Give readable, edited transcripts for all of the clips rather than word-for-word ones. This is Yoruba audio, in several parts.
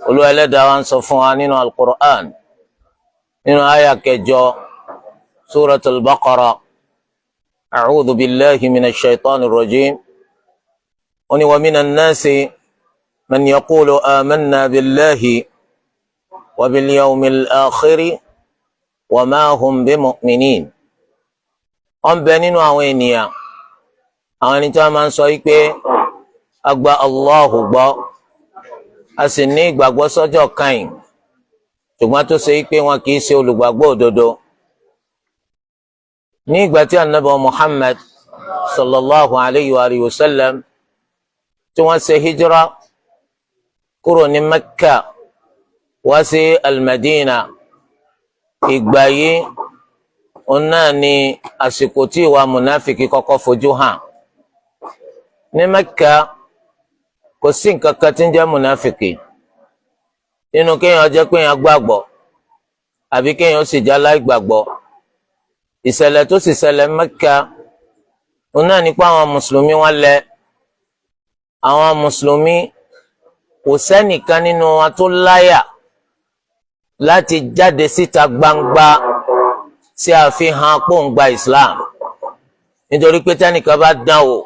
Olúwa Ẹlẹ́dàá wa ń sọ fún wa nínú al-Qur'an nínú àyá kẹjọ Suratul Baqara. A'udhu billahi minash shaitanir rajim. Wa minan nasi man yaqulu amanna billahi wa bil yawmil akhir wa ma hum bimu'minin. Ó ń bẹ nínú àwọn ènìyàn, àwọn ẹni tí wọ́n máa ń sọ wípé a gba Allahu gbọ́, a sì ní ìgbàgbọ́ sọ́jọ́ kẹ́yìn, ṣùgbọ́n tó ṣe wípé wọn kì í ṣe olùgbàgbọ́ òdodo. Ní ìgbà tí Ànábì Muhammad sallallahu alayhi wa sallam tí wọ́n ṣe hijira kúrò ní Mẹ́kà wá sí al-Madina, ìgbà yìí òun náà ni àsìkò tí ìwà mùnáfìkì kọ́kọ́ fojú hàn. Ní Mẹ́kà kò sí nǹkan kan tí ń jẹ́ mùnáfìkì nínú kéèyàn jẹ́ pé èèyàn gbàgbọ́ àbí kéèyàn sì jẹ́ aláìgbàgbọ́. Ìṣẹ̀lẹ̀ tó sì ṣẹlẹ̀ Mẹ́kà òun náà ni pé àwọn mùsùlùmí wọ́n lẹ àwọn mùsùlùmí, kò sẹ́nìkan nínú wọn tó láyà láti jáde síta gbangba sí àfihàn pòǹgbà Islam, nítorí pé tẹ́nìkan bá dán wò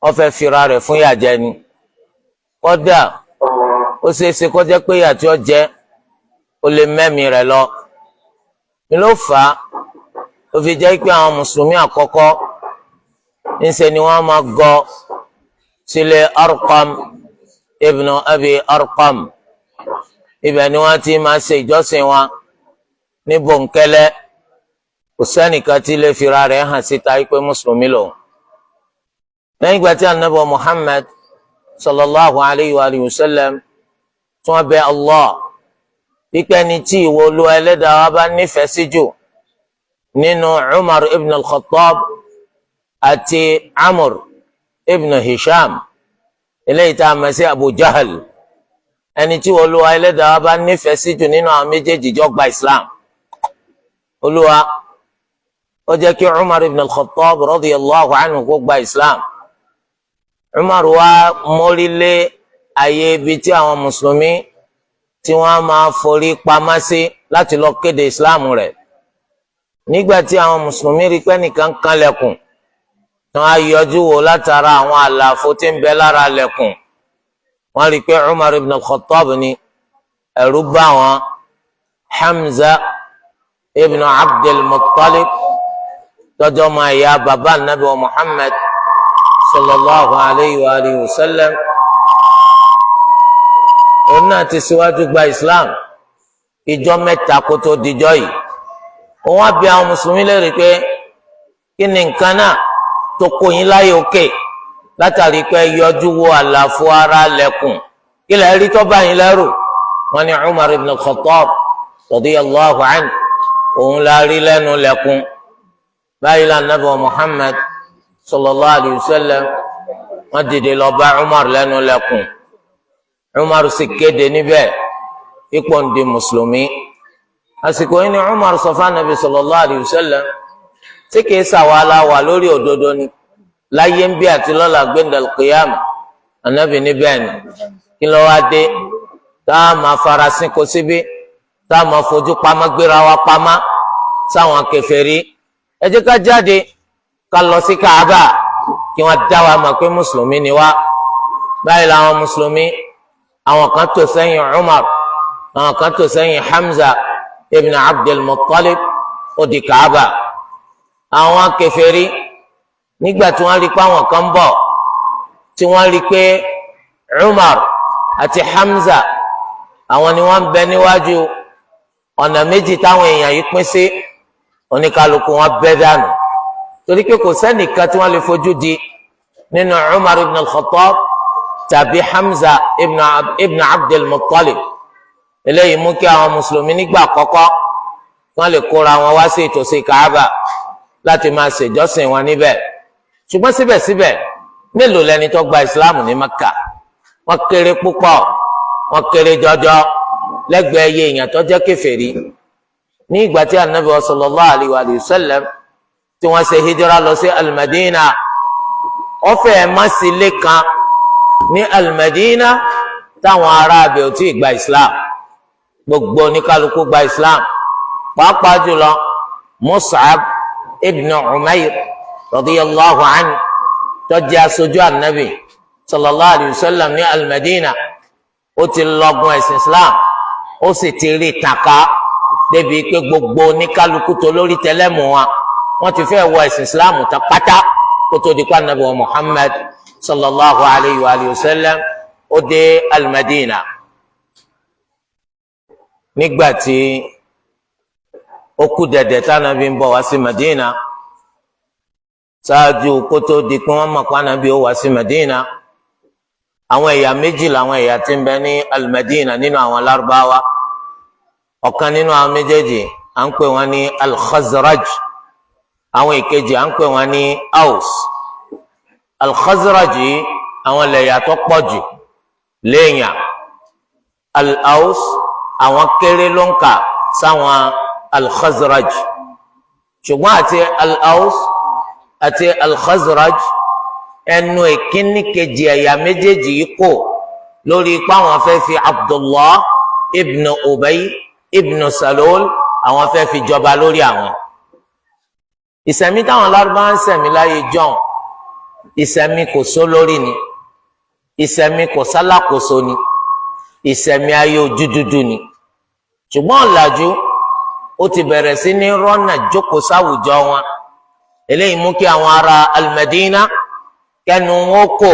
ó fẹ́ fira rẹ̀ fún ìyàjẹ́ ni. Kódà ó ṣeéṣe kó jẹ́ pé ìyà tí ó jẹ ó lè mẹ́mìí rẹ̀ lọ. Ní ló fà á ó fi jẹ́ pé àwọn mùsùlùmí àkọ́kọ́ ńṣe ni wọ́n máa gọ sílé Arqam ibn Abi Arqam. Ibẹ̀ ni wọ́n ti máa ṣe ìjọsìn wọn ní bòńkẹ́lẹ́. Kò sẹ́nìkan tí lè fira rẹ̀ hàn síta pé mùsùlùmí lòun. Lẹ́yìn ìgbà tí Ànábì Muhammad sallallahu alayhi wa sallam tí wọ́n bẹ Allah pípẹ́ ni tí ìwọ Olúwa Ẹlẹ́dàá wa bá nífẹ̀ẹ́ sí jù nínú Umar ibn al-Khattab àti Amr ibn Hisham, eléyìí tá a mọ̀ sí Abu Jahal, ẹni tí ìwọ Olúwa Ẹlẹ́dàá wa bá nífẹ̀ẹ́ sí jù nínú àwọn méjèèjì jọ gba Islam. Olúwa ó jẹ́ kí Umar ibn al-Khattab radiyallahu anhu kó gba Islam. Umar wa mórí lé ayé ibi tí àwọn mùsùlùmí tí wọ́n máa forí pamọ́ sí láti lọ kéde Islam rẹ̀. Nígbà tí àwọn mùsùlùmí rí pé nìkan kan lẹ̀kùn, wọ́n á yọjú wò látara àwọn àlàfo tí ń bẹ lára lẹ̀kùn. Wọ́n rí pé Umar ibn al-Khattab ni. Ẹ̀rù bá wọn. Hamza ibn Abdul Muttalib tọ́jọ́ máa ya bàbá Nabi wa Muhammad sallallahu alayhi wa sallam, òun náà ti síwájú gba Islam ìjọ mẹ́ta kó tó dijọ́ yìí. Òun á bi àwọn mùsùlùmí léèrè pé kí ni nǹkan náà tó kó yín láyé òkè látàrí pé yọjú wo àlàfo ara lẹ̀kùn, kí lẹ rí tó bá yín lẹ́rù? Wọ́n ní Umar ibn al-Khattab radiyallahu anhu òun la rí lẹ́nu lẹ̀kùn. Báyìí la Nabi wa Muhammad sallallahu alayhi wa sallam wọ́n dìde lọ bá Umar lẹ́nu lẹ̀kùn. Umar sì kéde níbẹ̀ ipò ń di mùsùlùmí. Àsìkò yìí ni Umar sọ fún Nabi sallallahu alayhi wa sallam tí kìí sàwálà wà lórí òdodo ni láyé ń bí àti lọ́la gbẹ̀ndàl qiyama. Ànábì níbẹ̀ ni kí ló wá dé tá a máa farasin kó síbí, tá a máa fojú pamọ́ gbéra wa pamọ́ sáwọn kèfèrí. Ẹ jẹ́ ká jáde ká lọ sí Kaaba kí wọ́n dá wa mọ̀ pé mùsùlùmí ni wá. Báyìí làwọn mùsùlùmí, àwọn kan tò sẹ́yìn Umar, àwọn kan tò sẹ́yìn Hamza ibn Abdul Muttalib, ó di Kaaba. Àwọn kèfèrí nígbà tí wọ́n rí pé àwọn kan bọ̀, tí wọ́n rí pé Umar àti Hamza àwọn ni wọ́n ń bẹ níwájú, ọ̀nà méjì táwọn èèyàn yìí pín sí, oníkálukú wọn bẹ́ dànù. Torí pé kò sẹ́nìkan tí wọ́n lè fojú di nínú Umar ibn al-Khattab tàbí Hamza ibn Abdul Muttalib. Eléyìí mú kí àwọn mùsùlùmí nígbà àkọ́kọ́ wọ́n lè kóra wọn wá sí ìtòsí Kaaba láti máa ṣèjọ́sìn wọn níbẹ̀. Ṣùgbọ́n síbẹ̀síbẹ̀ mélòó lẹni tó gba Islam ní Mẹ́kà? Wọ́n kéré púpọ̀, wọ́n kéré jọjọ lẹ́gbẹ̀ẹ́ iye èèyàn tó jẹ́ kèfèrí. Ní ìgbà tí Ànábì sallallahu alayhi wa sallam tí wọ́n ṣe hijira lọ sí al-Madina, ó fẹ́ má sí ilé kan ní al-Madina táwọn ará abẹ ò tí ì gba islam gbogbo oníkálukú gba islam pàápàá jùlọ Mus'ab ibn Umair radiyallahu anhu tó jẹ́ aṣojú anabi sallallahu alayhi wa sallam ní al-Madina ó ti lọ́gun ẹ̀sìn islam ó sì ti rí tàka débi pé gbogbo oníkálukú tó lórí tẹlẹmù wa wọ́n ti fẹ́ wọ ẹ̀sìn islam tán pátá kó tó di pa anabi wa Muhammad sallallahu alayhi wa sallam ó dé al-Madina. Nígbà tí ó kú dẹ̀dẹ̀ tánàbí ń bọ̀ wá sí Madina ṣáájú kó tó di pé wọ́n mọ̀ pé ànábì ó wá sí Madina, àwọn ẹ̀yà méjì làwọn ẹ̀yà tí ń bẹ ní al-Madina nínú àwọn Lárúbáwá. Ọ̀kan nínú àwọn méjèèjì à ń pè wọ́n ní al-Khazraj, àwọn ìkejì à ń pè wọ́n ní Aus. Al-Khazraj àwọn lẹ̀yà tó pọ̀ jù léèyàn, al-Aus àwọn kéré ló ń kà sáwọn al-Khazraj, ṣùgbọ́n àti al-Aus àti al-Khazraj ẹnu ìkíní kejì ẹ̀yà méjèèjì yìí kò lórí ipá àwọn fẹ́ fi Abdullah ibn Ubay ibn Salul àwọn fẹ́ fi jọba lórí àwọn. Ìṣẹ̀mí táwọn Lárúbáwá ń ṣẹ̀mí láyé jọ́un ìṣẹ̀mí kò só lórí ni, ìṣẹ̀mí kò sálákòóso ni, ìṣẹ̀mí ayé ojú dúdú ni. Ṣùgbọ́n ọ̀làjú ó ti bẹ̀rẹ̀ sí ní rọ́nà jókòó sáwùjọ wọn. Eléyìí mú kí àwọn ará al-Madina kẹnu wọn kò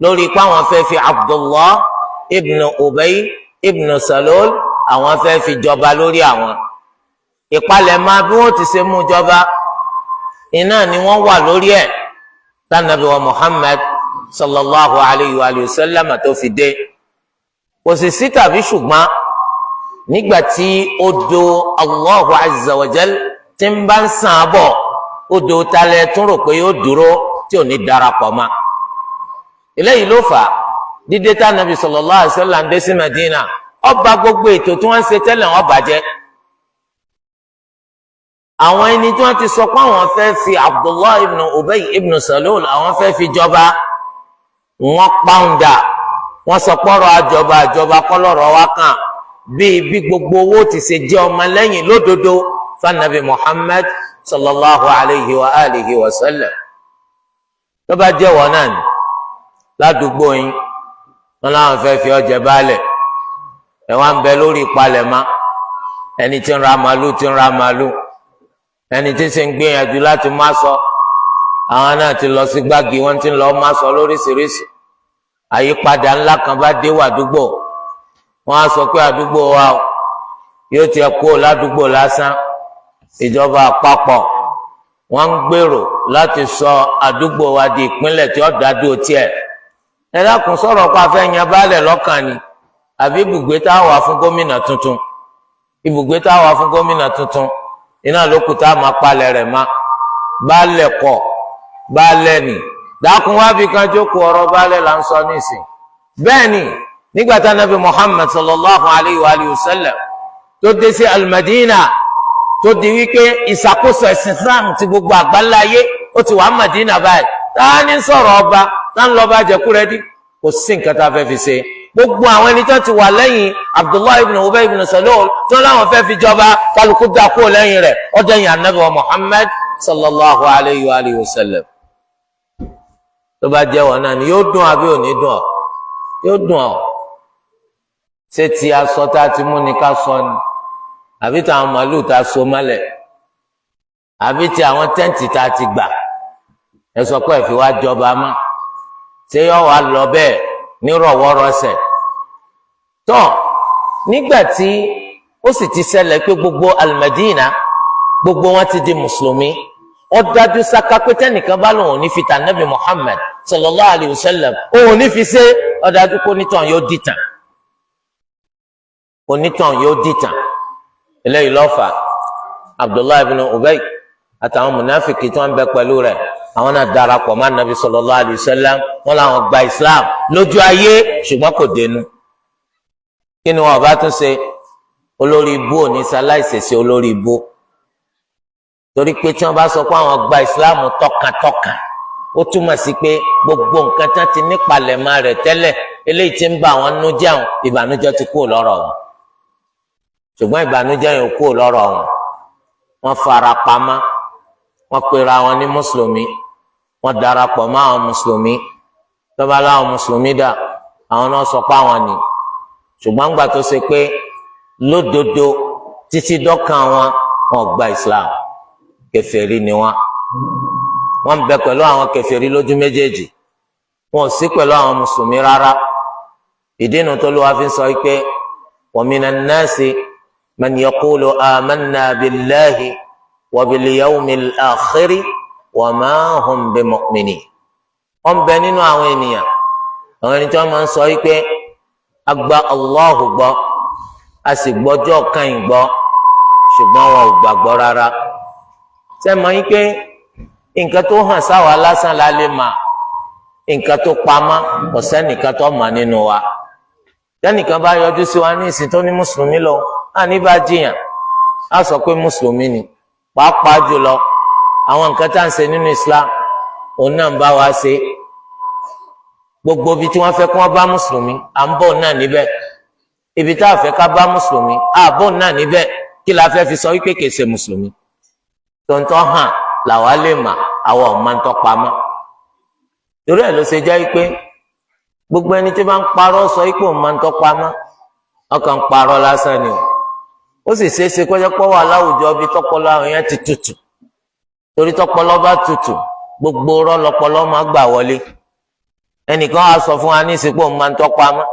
lórí pé àwọn fẹ́ fi Abdullah ibn Ubay ibn Salul àwọn fẹ́ fi jọba lórí àwọn. Ìpalẹ̀mọ́ bí wọ́n ti ṣe mú jọba iná ni wọ́n wà lórí ẹ̀ tánàbí wa Muhammad sallallahu alayhi wa sallam tó fi dé. Kò sì sí tàbí ṣùgbọ́n nígbà tí odò Allahu azza wa jal tí ń bá ń sàn bọ̀, odò talẹ̀ tún rò pé yóò dúró tí ò ní darapọ̀ mọ́. Eléyìí ló fà dídé tá nàbì sallallahu alaihi wasallam dé sí Madina ọba gbogbo ètò tí wọ́n ń ṣe tẹ́lẹ̀ wọ́n bàjẹ́. Àwọn ẹni tí wọ́n ti sọ pé àwọn fẹ́ fi Abdullah ibn Ubay ibn Salul àwọn fẹ́ fi jọba, wọ́n pàǹdà, wọ́n sọ pọ́rọ̀ àjọba kọ́lọ́rọ̀ wá kàn bí gbogbo owó ti ṣe jẹ́ ọmọ lẹ́yìn lódodo fanabi Muhammad sallallahu alayhi wa alihi wa sallam. Tó bá jẹ́ wọ́n náà ni ládùúgbò yín wọn láwọn fẹ́ fi ọjẹ baálẹ̀, ẹ wá ń bẹ lórí ìpalẹ̀mọ́, ẹni tí ń ra màálù tí ń ra màálù, ẹni tí sì ń gbìyànjú láti má sọ, àwọn náà ti lọ sí gbági wọn ti ń lọ má sọ lóríṣiríṣi. Àyípadà ńlá kan bá dé wà àdúgbò, wọn á sọ pé àdúgbò wa yóò tiẹ̀ kó ládùúgbò lásán, ìjọba àpapọ̀ wọ́n ń gbèrò láti sọ àdúgbò wa di ìpínlẹ̀ tí ó dádúró tiẹ̀. Ẹ dákun sọ̀rọ̀ pa fẹ́ yan baálẹ̀ lọ́kàn ni àbí ibùgbé tá a wà fún gómìnà tuntun? Ibùgbé tá a wà fún gómìnà tuntun iná ló kù tá a máa palẹ̀ rẹ̀ má. Baálẹ̀ kọ̀, baálẹ̀ nì, dákun wá bí kan jókòó, ọ̀rọ̀ baálẹ̀ là ń sọ nísìn. Bẹ́ẹ̀ ni nígbà tá Nabi Muhammad sallallahu alayhi wa sallam tó dé sí al-Madina tó di wípé ìṣàkóso ẹ̀sìn Islam ti gbogbo àgbáláyé ó ti wà Madina báyìí, táà ní sọ̀rọ̀ ọba táà ń lọ bá jẹkúrẹ́dí, kò sí nǹkan tá a fẹ́ fi ṣe. Gbogbo àwọn ẹni tó ti wà lẹ́yìn Abdullah ibn Ubay ibn Salul tó láwọn fẹ́ fi jọba, kálukú dákú lẹ́yìn rẹ̀ ọjọ́ yìí Ànábì wa Muhammad sallallahu alayhi wa sallam. Tó bá jẹ́ wọn náà ni yóò dùn àbí ò ní dùn ọ́? Yóò dùn ọ́. Ṣé ti aṣọ tá a ti mú ni ká sọ ni? Àbí tí àwọn màálù tá a so mọ́lẹ̀? Àbí tí àwọn tẹ́ǹtì tá a ti gbà? Ẹ sọ pé ẹ fi wá jọba mọ́. Ṣé yóò wá lọ bẹ́ẹ̀ ní rọ̀wọ́rọ̀sẹ̀? Tọ́ nígbà tí ó sì ti ṣẹlẹ̀ pé gbogbo al-Madina gbogbo wọn ti di mùsùlùmí, ó dájú sáká pé tẹ́nìkan bá lòun ò ní fi tà Nabi Muhammad sallallahu alayhi wa sallam òun ò ní fi ṣe, ó dájú kó nítàn yóò dìtàn. Onítàn yóò dìtàn. Eléyìí ló fà Abdullah ibn Ubay àtàwọn munafiki tí wọ́n bẹ pẹ̀lú rẹ̀, àwọn náà darapọ̀ mọ́ Nabi sallallahu alayhi wa sallam, wọ́n làwọn gba Islam lójú ayé ṣùgbọ́n kò dénú. Kí ni wọn bá tún ṣe? Olórí ibú ò ní ṣaláìṣèṣe olórí ibú, torí pé tí wọ́n bá sọ pé àwọn gba Islam tọkàntọkàn ó túmọ̀ sí pé gbogbo nǹkan tán ti nípalẹ̀mọ́ rẹ̀ tẹ́lẹ̀ eléyìí tí ń bá àwọn nínú jẹun ìbànújẹ́ ti kúrò lọ́rọ̀ wọn ṣùgbọ́n ìbànújẹ́ yẹn kúrò lọ́rọ̀ wọn wọ́n fara pamọ́ wọ́n pera wọn ní mùsùlùmí wọ́n darapọ̀ mọ́ àwọn mùsùlùmí tọ́ba láwọn mùsùlùmí dà àwọn náà sọ pé àwọn ni ṣùgbọ́n gbà tó ṣe pé lódodo títí dọ́kàn wọn gba Islam kèfèrí ni wọ́n ń bẹ pẹ̀lú àwọn kèfèrí lójú méjèèjì wọn ò sí pẹ̀lú àwọn mùsùlùmí rárá ìdí inú tó ló wá fi sọ pé wa minan nasi man yaqulu amanna billahi wa bil yawmil akhiri wa ma hum bimu'minin wọ́n ń bẹ nínú àwọn ènìyàn àwọn ẹni tí wọ́n máa ń sọ pé a gba Allahu gbọ́ a sì gbọ́jọ́ kan gbọ́ ṣùgbọ́n wọn ò gbàgbọ́ rárá ṣe mọ̀ yín pé nǹkan tó hàn sáwà lásán la lè mà nǹkan tó pamọ́ kò sẹ́nìkan tó mọ̀ nínú wa tẹ́nìkan bá yọjú sí wa ní ìsìn tó ní mùsùlùmí lọ á ní bá jiyàn á sọ pé mùsùlùmí ni pàápàá jùlọ àwọn nǹkan tá à ń ṣe nínú Islam òun náà ń bá wa ṣe gbogbo ibi tí wọ́n fẹ́ kí wọ́n bá mùsùlùmí à ń bọ̀ náà níbẹ̀ ibi tá a fẹ́ ká bá mùsùlùmí à bọ̀ náà níbẹ̀ kí la fẹ́ fi sọ wípé kìí ṣe mùsùlùmí tontọ́ hàn làwa lè mà àwọn ọ̀ma ń tọpamọ́ torí ẹ̀ ló ṣe jẹ́ pé gbogbo ẹni tí bá ń parọ́ sọ pé òun máa ń tọpamọ́ ọkàn ń parọ́ lásán ni ó sì ṣeé ṣe kọjá pọ́ wà láwùjọ bí tọpọlọ àwọn yẹn ti tutù torí tọpọlọ bá tutù gbogbo ọ̀rọ̀ lọpọlọ máa gbà wọlé ẹnìkan á sọ fún wa ní ìsìnkú òun máa ń tọpamọ́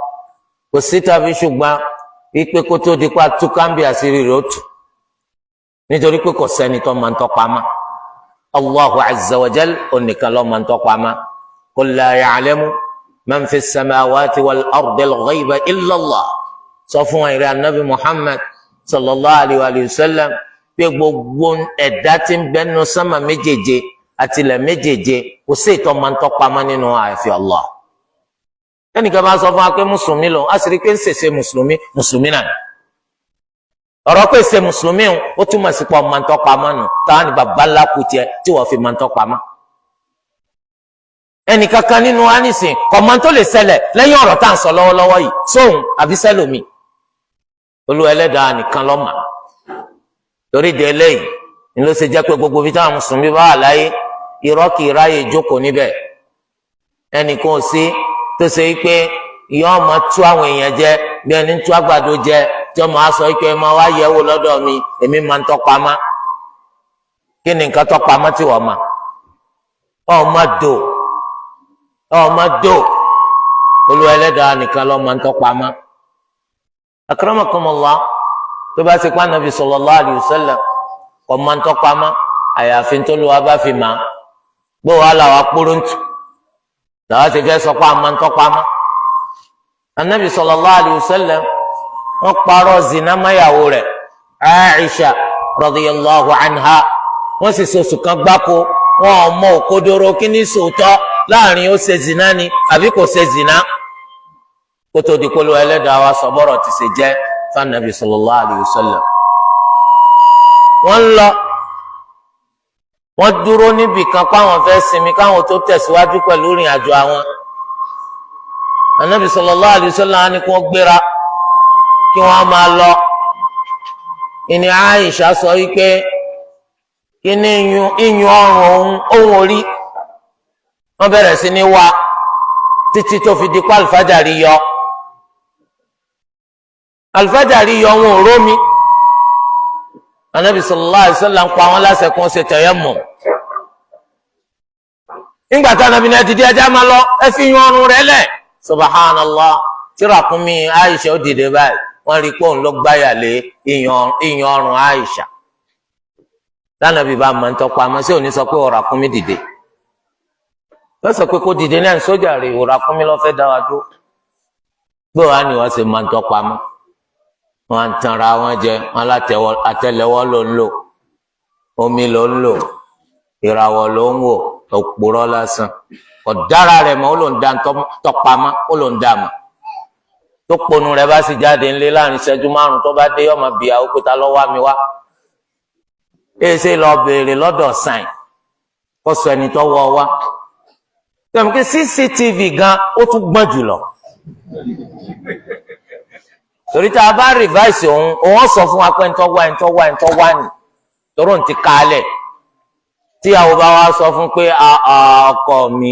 kò sí tàbí ṣùgbọ́n wípé kó tó di pa túkàmbì àṣírí rẹ̀ ó tù nítorí pé kò sẹ́ni tó máa ń tọpamọ́ Allahu azza wa jal onìkan ló máa ń tọpamọ́ qul la ya'lamu man fi as-samawati wal ardi al-ghayba illa Allah sọ fún wa ìrẹ́ anabi Muhammad sallallahu alayhi wa sallam pé gbogbo ẹ̀dá tí ń bẹnu sánmà méjèèje àti ilẹ̀ méjèèje kò sí ìtọ́ máa ń tọpamọ́ nínú àyàfi Allah ẹnìkan bá sọ fún wa pé mùsùlùmí lọ á sì rí pé ń ṣèṣe mùsùlùmí náà ọ̀rọ̀ pé ṣe mùsùlùmí ó túmọ̀ sí pọ̀ máa ń tọpamọ́ nù táwọn ní bàbá ńlá kù tiẹ̀ tí wọ́n fi máa ń tọpamọ́ ẹnìkankan nínú wa nísìn kọ̀mọ́ tó lè ṣẹlẹ̀ lẹ́yìn ọ̀rọ̀ tá à ń sọ lọ́wọ́lọ́wọ́ yìí sóhun àbí sẹ́lòmíì Olúwa Ẹlẹ́dàá nìkan ló mọ̀ torí de eléyìí ni ló ṣe jẹ́ pé gbogbo bí táwọn mùsùlùmí bá wà láyé irọ́ kì í ráyè jókòó níbẹ̀ ẹnìkan ò sí tó ṣe pé ìyá ọmọ tú àwọn èèyàn jẹ bí ẹni tú àgbàdo jẹ tí ọmọ á sọ pé máa wá yẹ̀wò lọ́dọ̀ mi èmi máa ń tọpamọ́ kí ni nǹkan tọpamọ́ tí wọ́n mọ̀ ọmọ dò Olúwa Ẹlẹ́dàá nìkan ló máa ń tọpamọ́ akramakumullah tó bá ṣe pa Ànábì sallallahu alayhi wa sallam kò máa ń tọpamọ́ àyàfi tó lù wá bá fi mà gbọ́ wàhálà wa kpóróntù làwọn ti fẹ́ sọ pé àmọ́ ń tọpamọ́ Ànábì sallallahu alayhi wa sallam wọ́n parọ́ zina máyàwó rẹ̀ Aisha radiyallahu anha wọ́n sì sọ̀sù kan gbáko wọn ò mọ òkodoro kí ní sòótọ́ láàrin ó ṣe zina ni àbí kò ṣe zina kótó di kólú Ẹlẹ́dàá wa sọ bọ́rọ̀ ti ṣe jẹ́ fanabi sallallahu alayhi wa sallam wọ́n lọ wọ́n dúró níbì kan káwọn fẹ́ sinmi káwọn tó tẹ̀síwájú pẹ̀lú ìrìn àjò àwọn Ànábì sallallahu alayhi wa sallam ni kí wọ́n gbéra kí wọ́n máa lọ ìní Àìṣà sọ wípé kí ní iyùn ọrùn ohun orí wọ́n bẹ̀rẹ̀ sí ní wá títí tó fi di pa alfajari yọ wọn ò rómi Ànábì sallallahu alaihi wasallam ń pa wọn láṣẹ kí wọ́n ṣe tayammum nígbà tí Ànábì náà ti di ẹjá máa lọ ẹ fi iyùn ọrùn rẹ̀ lẹ̀ subhanallah tí ràkúnmí Àìṣà ó dìde báyìí wọ́n rí pé òun ló gbáyà lé iyùn ọrùn Àìṣà tánàbí bá máa ń tọpa àmọ́ sí òní sọ pé ọ̀rọ̀ àkúnmí dìde lọ sọ pé kó dìde náà sójà rè ọ̀rọ̀ àkúnmí lọ fẹ́ dá wa dúró gbé wa ni wọ́n ṣe máa ń tọpa àmọ́ wọ́n ń tanra wọn jẹ wọn àtẹ́lẹwọ́ ló ń lò omi ló ń lò ìràwọ̀ ló ń wò òpùrọ́ lásán ọ̀dára rẹ̀ mọ́ ó ló ń dá tọpa àmọ́ ó ló ń dá àmọ́ tó ponu rẹ̀ bá sì jáde ńlé láàrin ìṣẹ́jú márùn tó bá dé ọmọ bíyà ó pété lọ́wọ́ mi wá èsè lọ béèrè lọ́dọ̀ sàn kó sọ ẹni tó wọ wá tẹ̀mí kí CCTV gan ó tún gbọ́n jùlọ torí tá a bá rìváìsì òun sọ fún wa pé ntọ́ wá ní tọ́rọ̀ ti kálẹ̀ tí àwọn bá wa sọ fún pé ọkọ mi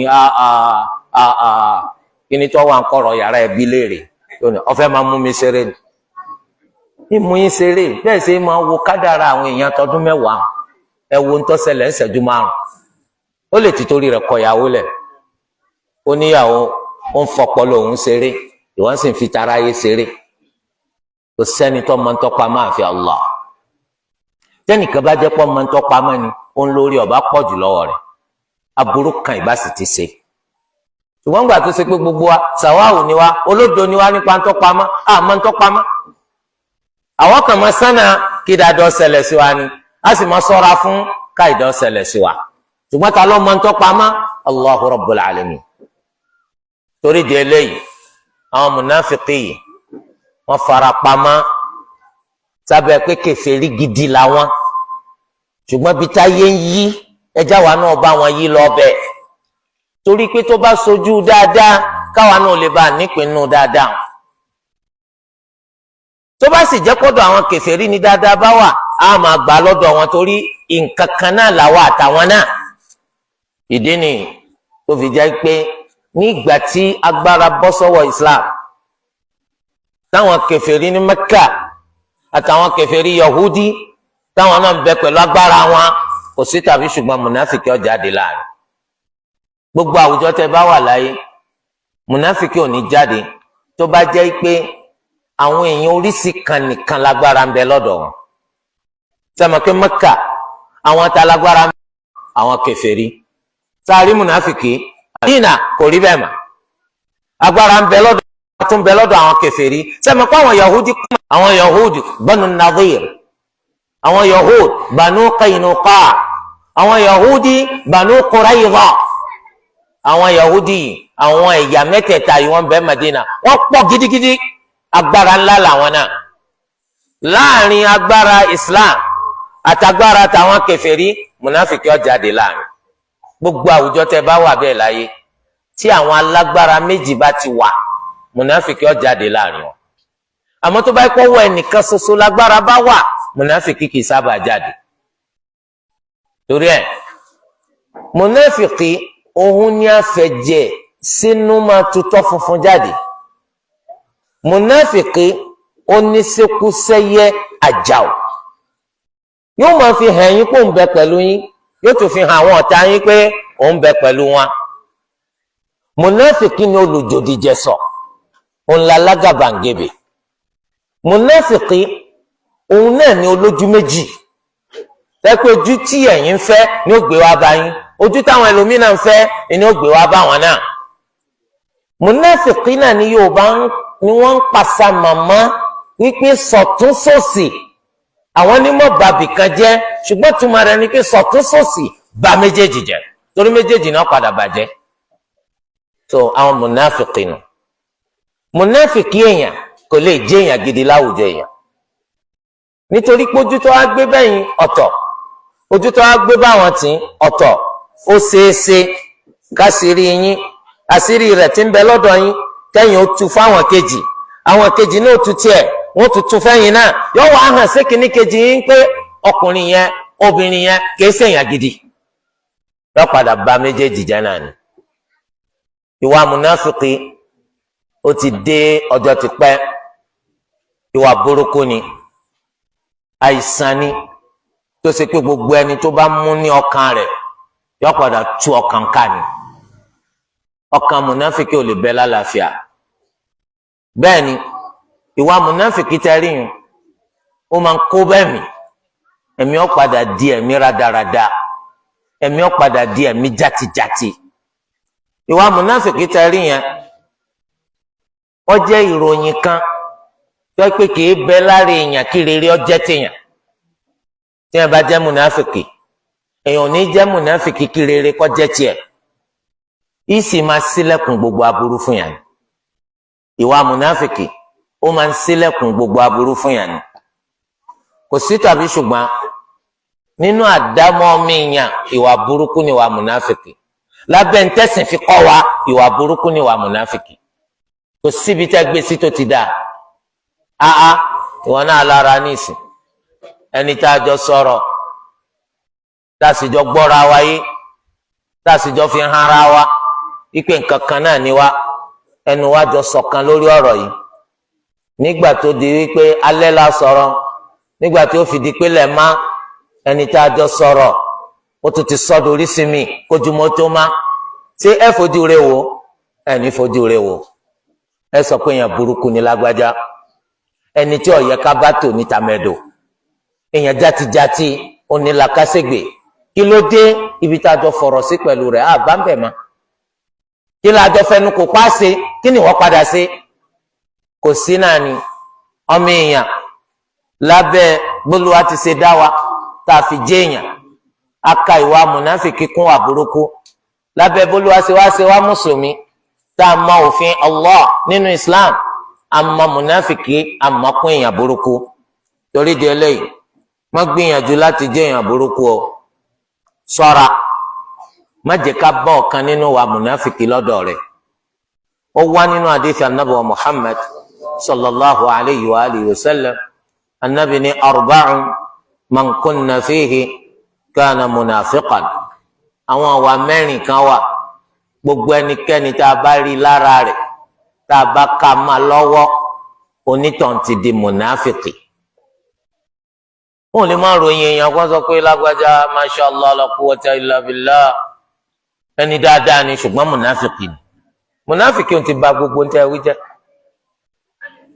kí ni tọ́ wà ń kọ̀rọ̀ yàrá ẹbí léèrè ọ̀fẹ́ máa mú mi ṣeré ni ìmú yín ṣeré bẹ́ẹ̀ ṣe máa wo kádàrá àwọn èèyàn tọdún mẹ́wàá ẹ wo ń tọ́sẹ̀lẹ̀ ń ṣẹ́jú márùn ó lè ti torí rẹ̀ kọ̀yàwó lẹ̀ ó níyàwó ó ń fọpọlọ òun ṣeré ìwọ́n sì ń fi taráyé ṣeré kò sẹ́ni tó máa ń tọ́pa máa fi Allah tẹ́nìkan bá jẹ́ pọ́ máa ń tọ́pa máa ni ó ń lórí ọba pọ̀ jù lọ́wọ́ rẹ̀ aburú kan ìbá sì ti ṣe ṣùgbọ́n gbà tó ṣe pé gbogbo wa sàwáwù ni wa olódo ni wa nípa ń tọ́pa máa àmọ́ ń tọ́pa máa àwọn kan máa sánà kí dáadọ́ ṣẹlẹ̀ sí wa ni a sì máa ṣọ́ra fún káìdọ́ ṣẹlẹ̀ sí wa ṣùgbọ́n ta ló máa ń tọ́pa máa Allahu Rabbul Alamin torí di eléyìí àwọn mùnáfíkì yìí wọ́n fara pamọ́ sábẹ́ pé kèfèrí gidi làwọn ṣùgbọ́n bí táyé ń yí ẹjá wa náà bá wọn yí lọ bẹ́ẹ̀ torí pé tó bá sojú dáadáa káwa náà lè bá nípinnu dáadáa tó bá sì jẹ́ kọ́dọ̀ àwọn kèfèrí ní dáadáa bá wà á máa gbà lọ́dọ̀ wọn torí nǹkan kan náà làwọn àtàwọn náà ìdí nìyí tó fi jẹ́ pé ní ìgbà tí agbára bọ́ sọ́wọ́ Islam táwọn kèfèrí ní Mẹ́kà àtàwọn kèfèrí Yahudi táwọn náà ń bẹ pẹ̀lú agbára wọn kò sí tàbí ṣùgbọ́n mùnáfìkì ó jáde láàrin gbogbo àwùjọ tẹ́ bá wà láyé mùnáfìkì ò ní jáde tó bá jẹ́ pé àwọn èèyàn oríṣi kan nìkan lágbára ń bẹ lọ́dọ̀ wọn sẹ́mi pé Mẹ́kà àwọn tá lágbára àwọn kèfèrí sáà rí mùnáfìkì Mádínà kò rí bẹ́ẹ̀ mà agbára ń bẹ lọ́dọ̀ tún bẹ lọ́dọ̀ àwọn kèfèrí sẹ́mi pé àwọn Yahudi Banu Nadir àwọn Yahudi Banu Qaynuqa àwọn Yahudi Banu Qurayza àwọn Yahudi àwọn ẹ̀yà mẹ́tẹ̀ẹ̀ta yìí wọ́n bẹ Madina wọ́n pọ̀ gidigidi agbára ńlá làwọn náà láàrin agbára Islam àtagbára tàwọn kèfèrí mùnáfìkì ó jáde láàrin gbogbo àwùjọ tẹ́ bá wà bẹ́ẹ̀ láyé tí àwọn alágbára méjì bá ti wà mùnáfìkì ó jáde láàrin wọn àmọ́ tó bá kọ́wọ́ ẹnìkan ṣoṣo lágbára bá wà mùnáfìkì kì í sábà jáde torí ẹ̀ mùnáfìkì òun ni àfẹ̀jẹ̀ sínú máa tutọ́ funfun jáde mùnáfìkì oníṣekúṣẹyẹ àjàù yóò máa fi hàn yín pé òun bẹ pẹ̀lú yín yóò tún fi hàn àwọn ọ̀tá yín pé òun bẹ pẹ̀lú wọn mùnáfìkì ni olùjòdìjẹsọ òun la lágàbàǹgebè mùnáfìkì òun náà ni olójú méjì tẹ́pẹ́ ojú tí ẹ̀yin ń fẹ́ ni ó gbé wá bá yín ojú táwọn ẹlòmíràn ń fẹ́ ni ó gbé wá bá wọn náà mùnáfìkì náà ni Yorùbá ni wọ́n ń pàṣà màmá wípé sọ̀tún sòsì àwọn onímọ̀ bàbí kan jẹ́ ṣùgbọ́n túmọ̀ rẹ̀ ni pé sọ̀tún sòsì bà méjèèjì jẹ́ torí méjèèjì náà padà bàjẹ́ so àwọn mùnáfìkì nù mùnáfìkì èèyàn kò lè jẹ́ èèyàn gidi láwùjọ èèyàn nítorí pé ojú tó wá gbé bẹ́yìn ọ̀tọ̀ ojú tó wá gbé báwọn tí ọ̀tọ̀ ó ṣeéṣe káṣírí yín àṣírí rẹ̀ tí ń bẹ lọ́dọ̀ yín kẹ́yìn ó tú fáwọn kejì àwọn kejì náà tú tiẹ̀ wọ́n tuntun fẹ́yìn náà yóò wá hàn sí kìíní kejì yín pé ọkùnrin yẹn obìnrin yẹn kìí ṣèyàn gidi yóò padà bà méjèèjì jẹ́ náà ni ìwà múnáfìkì ó ti dé ọjọ́ ti pẹ́ ìwà burúkú ni àìsàn ni tó ṣe pé gbogbo ẹni tó bá mú ní ọkàn rẹ̀ yóò padà tú ọkàn ká ni ọkàn múnáfìkì ò lè bẹ lálàáfíà bẹ́ẹ̀ ni ìwà múnáfìkì tẹ́rí yìí ó máa ń kó bẹ́ẹ̀mí ẹ̀mí ó padà di ẹ̀mí rádaràda ẹ̀mí ó padà di ẹ̀mí játijàti ìwà múnáfìkì tẹ́rí yẹn ó jẹ́ ìròyìn kan tó pé kì í bẹ lára èèyàn kí rere ó jẹ́ tèèyàn tí ẹ bá jẹ́ múnáfìkì èèyàn ò ní jẹ́ múnáfìkì kí rere kó jẹ́ tiẹ̀ yìí sì máa ṣílẹ̀kùn gbogbo aburú fún yàn ìwà múnáfìkì ó máa ń ṣílẹ̀kùn gbogbo aburú fún yàn kò sí tàbí ṣùgbọ́n nínú àdámọ́ ọmọ èèyàn ìwà burúkú ni ìwà múnáfìkì lábẹ́ ntẹ́sìn fi kọ́ wa ìwà burúkú ni ìwà mùnáfìkì kò síbi tẹ́ gbé sí tó ti dáa ìwọ náà lára nísìn ẹni tá a jọ sọ̀rọ̀ tá a sì jọ gbọ́ra wa yé tá a sì jọ fi hàn ara wa wípé nǹkan kan náà ni wá ẹnu wa jọ ṣọ̀kan lórí ọ̀rọ̀ yìí nígbà tó di wípé alẹ́ la sọ̀rọ̀ nígbà tí ó fi di pé lẹ̀ má ẹni tá a jọ sọ̀rọ̀ ó tún ti sọ́dọ̀ orí sí mi kójúmọ́ tó má ṣé ẹ fojú rẹ̀ wò ẹ ní fojú rẹ̀ wò ẹ sọ pé èèyàn burúkú ni lágbájá ẹni tí ó yẹ ká bá tò níta mẹ́dọ̀ èèyàn játijàti onílàkàṣègbè kí ló dé ibi tá a jọ fọ̀rọ̀ sí pẹ̀lú rẹ̀ àbá ń bẹ̀ mọ́ kí la jọ fẹnu kò pa ṣe kí ni wọ́n padà ṣe kò sí náà ni ọmọ èèyàn lábẹ́ gbólúwa ti ṣe dá wa tá a fi jẹ́ èèyàn aka ìwà mùnáfìkì kún wà burúkú lábẹ́ gbólúwa ṣe wá mùsùlùmí tá a mọ òfin Allah nínú Islam a mọ mùnáfìkì a mọ kún èèyàn burúkú torí di eléyìí wọ́n gbìyànjú láti jẹ́ èèyàn burúkú o ṣọ́ra má jẹ́ ká bá ọ̀kan nínú wa mùnáfìkì lọ́dọ̀ rẹ̀ ó wá nínú àdìsí Ànábì wa Muhammad sallallahu alayhi wa alihi wa sallam Ànábì ní arba'un man kunna fihi kana munafiqan àwọn àwa mẹ́rin kan wà gbogbo ẹnikẹ́ni tá a bá rí lára rẹ̀ tá a bá ká máa lọ́wọ́ onítàn ti di mùnáfìkì wọn ò lè máa ròyìn èèyàn kan sọ pé lágbájá masha Allah la quwwata illa billah ẹni dáadáa ni ṣùgbọ́n mùnáfìkì ni mùnáfìkì ti ba gbogbo ń tẹ́ wí jẹ́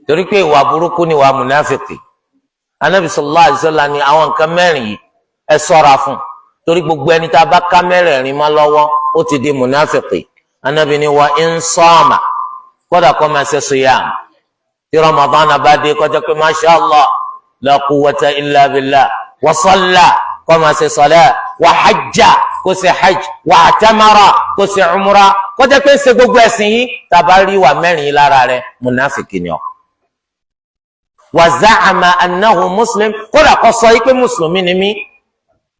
torí pé ìwà burúkú ni ìwà mùnáfìkì Ànábì sallallahu alaihi wasallam ni àwọn nǹkan mẹ́rin yìí ẹ ṣọ́ra fún torí gbogbo ẹni tá a bá ká mẹ́rẹ̀ẹ̀rin má lọ́wọ́ ó ti di mùnáfìkì Ànábì ni wa in sama kódà kó máa ṣe siyam tí Ramadan bá dé kọjá pé masha Allah la quwwata illa billah wa salla kó máa ṣe salat wa hajja kó ṣe hajj wa atamara kó ṣe umra kọjá pé ṣe gbogbo ẹ̀sìn yìí tàbá rí wà mẹ́rin yìí lára rẹ̀ mùnáfìkì ni ọ́ wa za'ama annahu muslim kódà kó sọ yìí pé mùsùlùmí ni mí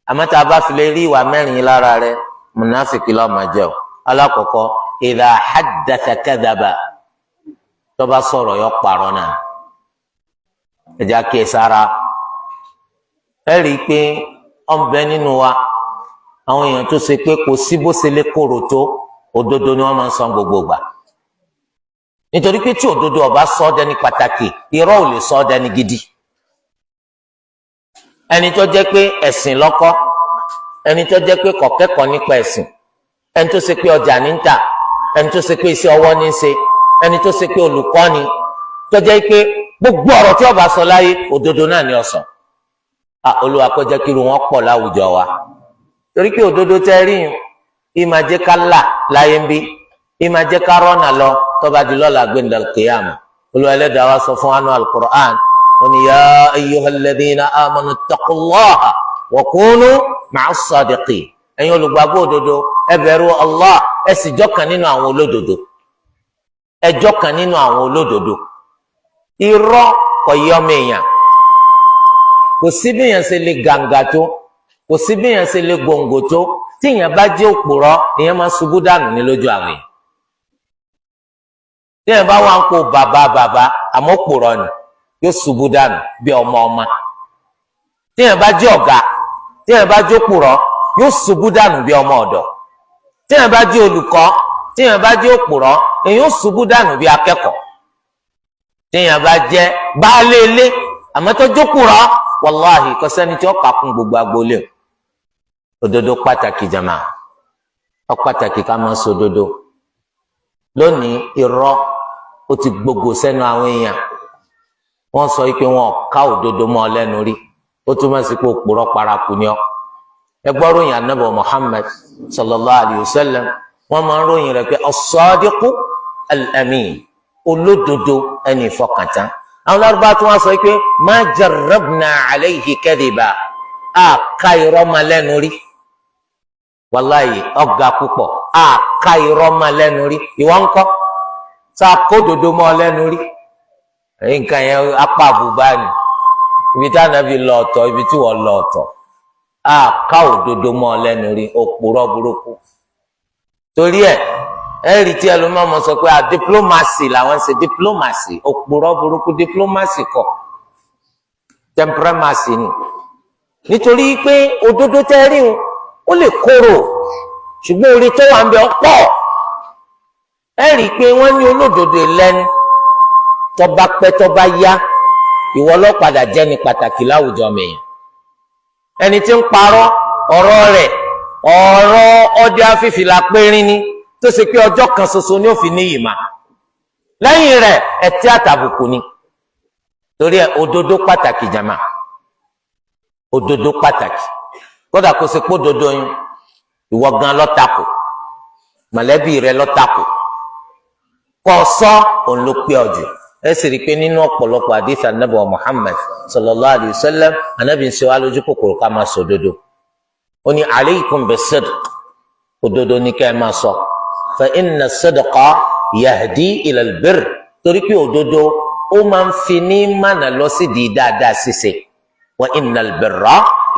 àmọ́ tá a bá fi lè rí ìwà mẹ́rin yìí lára rẹ̀ mùnáfìkì ló máa jẹ́ o alákọ̀ọ́kọ́ idha haddatha kadhaba tó bá sọ̀rọ̀ yọ parọ́ náà ẹ̀já kí ẹ sára ẹ rí i pé ọ̀nbẹ nínú wa àwọn èèyàn tó ṣe pé kò sí bó ṣe lè kóró tó òdodo ni wọ́n máa ń sọ gbogbo gbà nítorí pé tí òdodo ọba sọ ọ́ dẹni pàtàkì irọ́ ò lè sọ ọ́ dẹni gidi ẹni tó jẹ́ pé ẹ̀sìn lọ́kọ́ ẹni tó jẹ́ pé kọ̀kẹ́kọ̀ọ́ nípa ẹ̀sìn ẹni tó ṣe pé ọjà ní ń tà ẹni tó ṣe pé iṣẹ́ ọwọ́ ní ń ṣe ẹni tó ṣe pé olùkọ́ ni tó jẹ́ pé gbogbo ọ̀rọ̀ tí ọba sọ láyé òdodo náà ni ó sọ Olúwa kó jẹ́ kí irú wọn pọ̀ láwùjọ wa torí pé òdodo tẹ́ rí yìí ìmà jẹ́ ká là láyé ń bí ìmà jẹ́ ká rọ́nà lọ tó bá di lọ́la gbẹ̀ndàl kìyàmù Olúwa Ẹlẹ́dàá wa sọ fún anu al-Qur'an wọn ni ya ayyuhal ladhina amanu ittaqullaha wa kunu ma'as sadiqin ẹ̀yin olùgbàgbọ́ òdodo ẹ bẹ̀rù Allah ẹ sì jọ́kan nínú àwọn olódodo ẹ jọ́kan nínú àwọn olódodo irọ́ kò yọ ọmọ èèyàn kò sí bí èèyàn ṣe lè gàǹgà tó kò sí bí èèyàn ṣe lè gbòǹgò tó tí èèyàn bá jẹ́ òpùrọ́ èèyàn máa ṣubú dànù ní lójú àwọn èèyàn tí èèyàn bá wà ń kó bàbá àmọ́ òpùrọ́ ni yóò ṣubú dànù bí ọmọ tí èèyàn bá jẹ́ ọ̀gá tí èèyàn bá jẹ́ òpùrọ́ yóò ṣubú dànù bí ọmọ ọ̀dọ̀ tí èèyàn bá jẹ́ olùkọ́ tí èèyàn bá jẹ́ òpùrọ́ èèyàn yóò ṣubú dànù bí akẹ́kọ̀ọ́ tí èèyàn bá jẹ́ baálé ilé àmọ́ tó jókòrọ́ wàláhì kò sẹ́ni tí ó kà kún gbogbo agboolé òdodo pàtàkì jama ó pàtàkì ká máa sọ òdodo lónìí irọ́ ó ti gbogbo sẹ́nu àwọn èèyàn wọ́n sọ pé wọn ká òdodo mọ́ ọ lẹ́nu rí ó túmọ̀ sí pé òpùrọ́ paraku ni ọ́ ẹ gbọ́ ròyìn Ànábì Muhammad sallallahu alayhi wa sallam wọ́n máa ń ròyìn rẹ̀ pé as-sadiqu al-amin olódodo ẹni ìfọkàntán àwọn lárúbá tí wọ́n sọ pé má jarrabna alayhi kadhiba àka irọ́ ma lẹ́nu rí wàláyé ọ̀gá púpọ̀ àka irọ́ ma lẹ́nu rí ìwọ ńkọ́ sá kódodo mọ́ lẹ́nu rí nǹkan yẹn apá àbúbá ni ibi tí Ànábì lọ ọ̀tọ̀ ibi tí wọ́n lọ ọ̀tọ̀ àka òdodo mọ́ lẹ́nu rí òpùrọ́ burúkú torí ẹ̀rí tí ẹlòmíràn mọ̀ sọ pé diplomacy làwọn ń ṣe diplomacy òpùrọ́ burúkú diplomacy kọ́ temperamacy ni nítorí pé òdodo tẹ́ rí ó lè korò ṣùgbọ́n orí tó wà ń bẹ ọ̀pọ̀ ẹ̀rí pé wọ́n ní olódodo lẹ́nu tọ́ba pẹ́ tọ́ba yá ìwọ ló padà jẹ́ ní pàtàkì láwùjọ mìíràn ẹni tí ń parọ́ ọ̀rọ̀ rẹ̀ ọ̀rọ̀ ọdẹ afífìlà pérín ni tó ṣe pé ọjọ́ kan ṣoṣo ni ó fi níyì mà lẹ́yìn rẹ̀ ẹtí àtàbùkù ni torí òdodo pàtàkì jàmá òdodo pàtàkì kódà kó ṣe pé òdodo yín ìwọ gan lọ́tàkù mọ̀lẹ́bí rẹ̀ lọ́tàkù kọ́ sọ òun ló pé ọjọ́ ẹ sì rí i pé nínú ọ̀pọ̀lọpọ̀ àdìsí Ànábì wa Muhammad sallallahu alayhi wa sallam Ànábì ń ṣe wá lójú kòkòrò ká máa sọ òdodo ó ní alaykum bis-sidq òdodo ní ká ẹ máa sọ fa inna as-sidqa yahdi ila al-birr torí pé òdodo ó máa ń fi ní mànà lọ sí di dáadáa ṣíṣe wa inna al-birra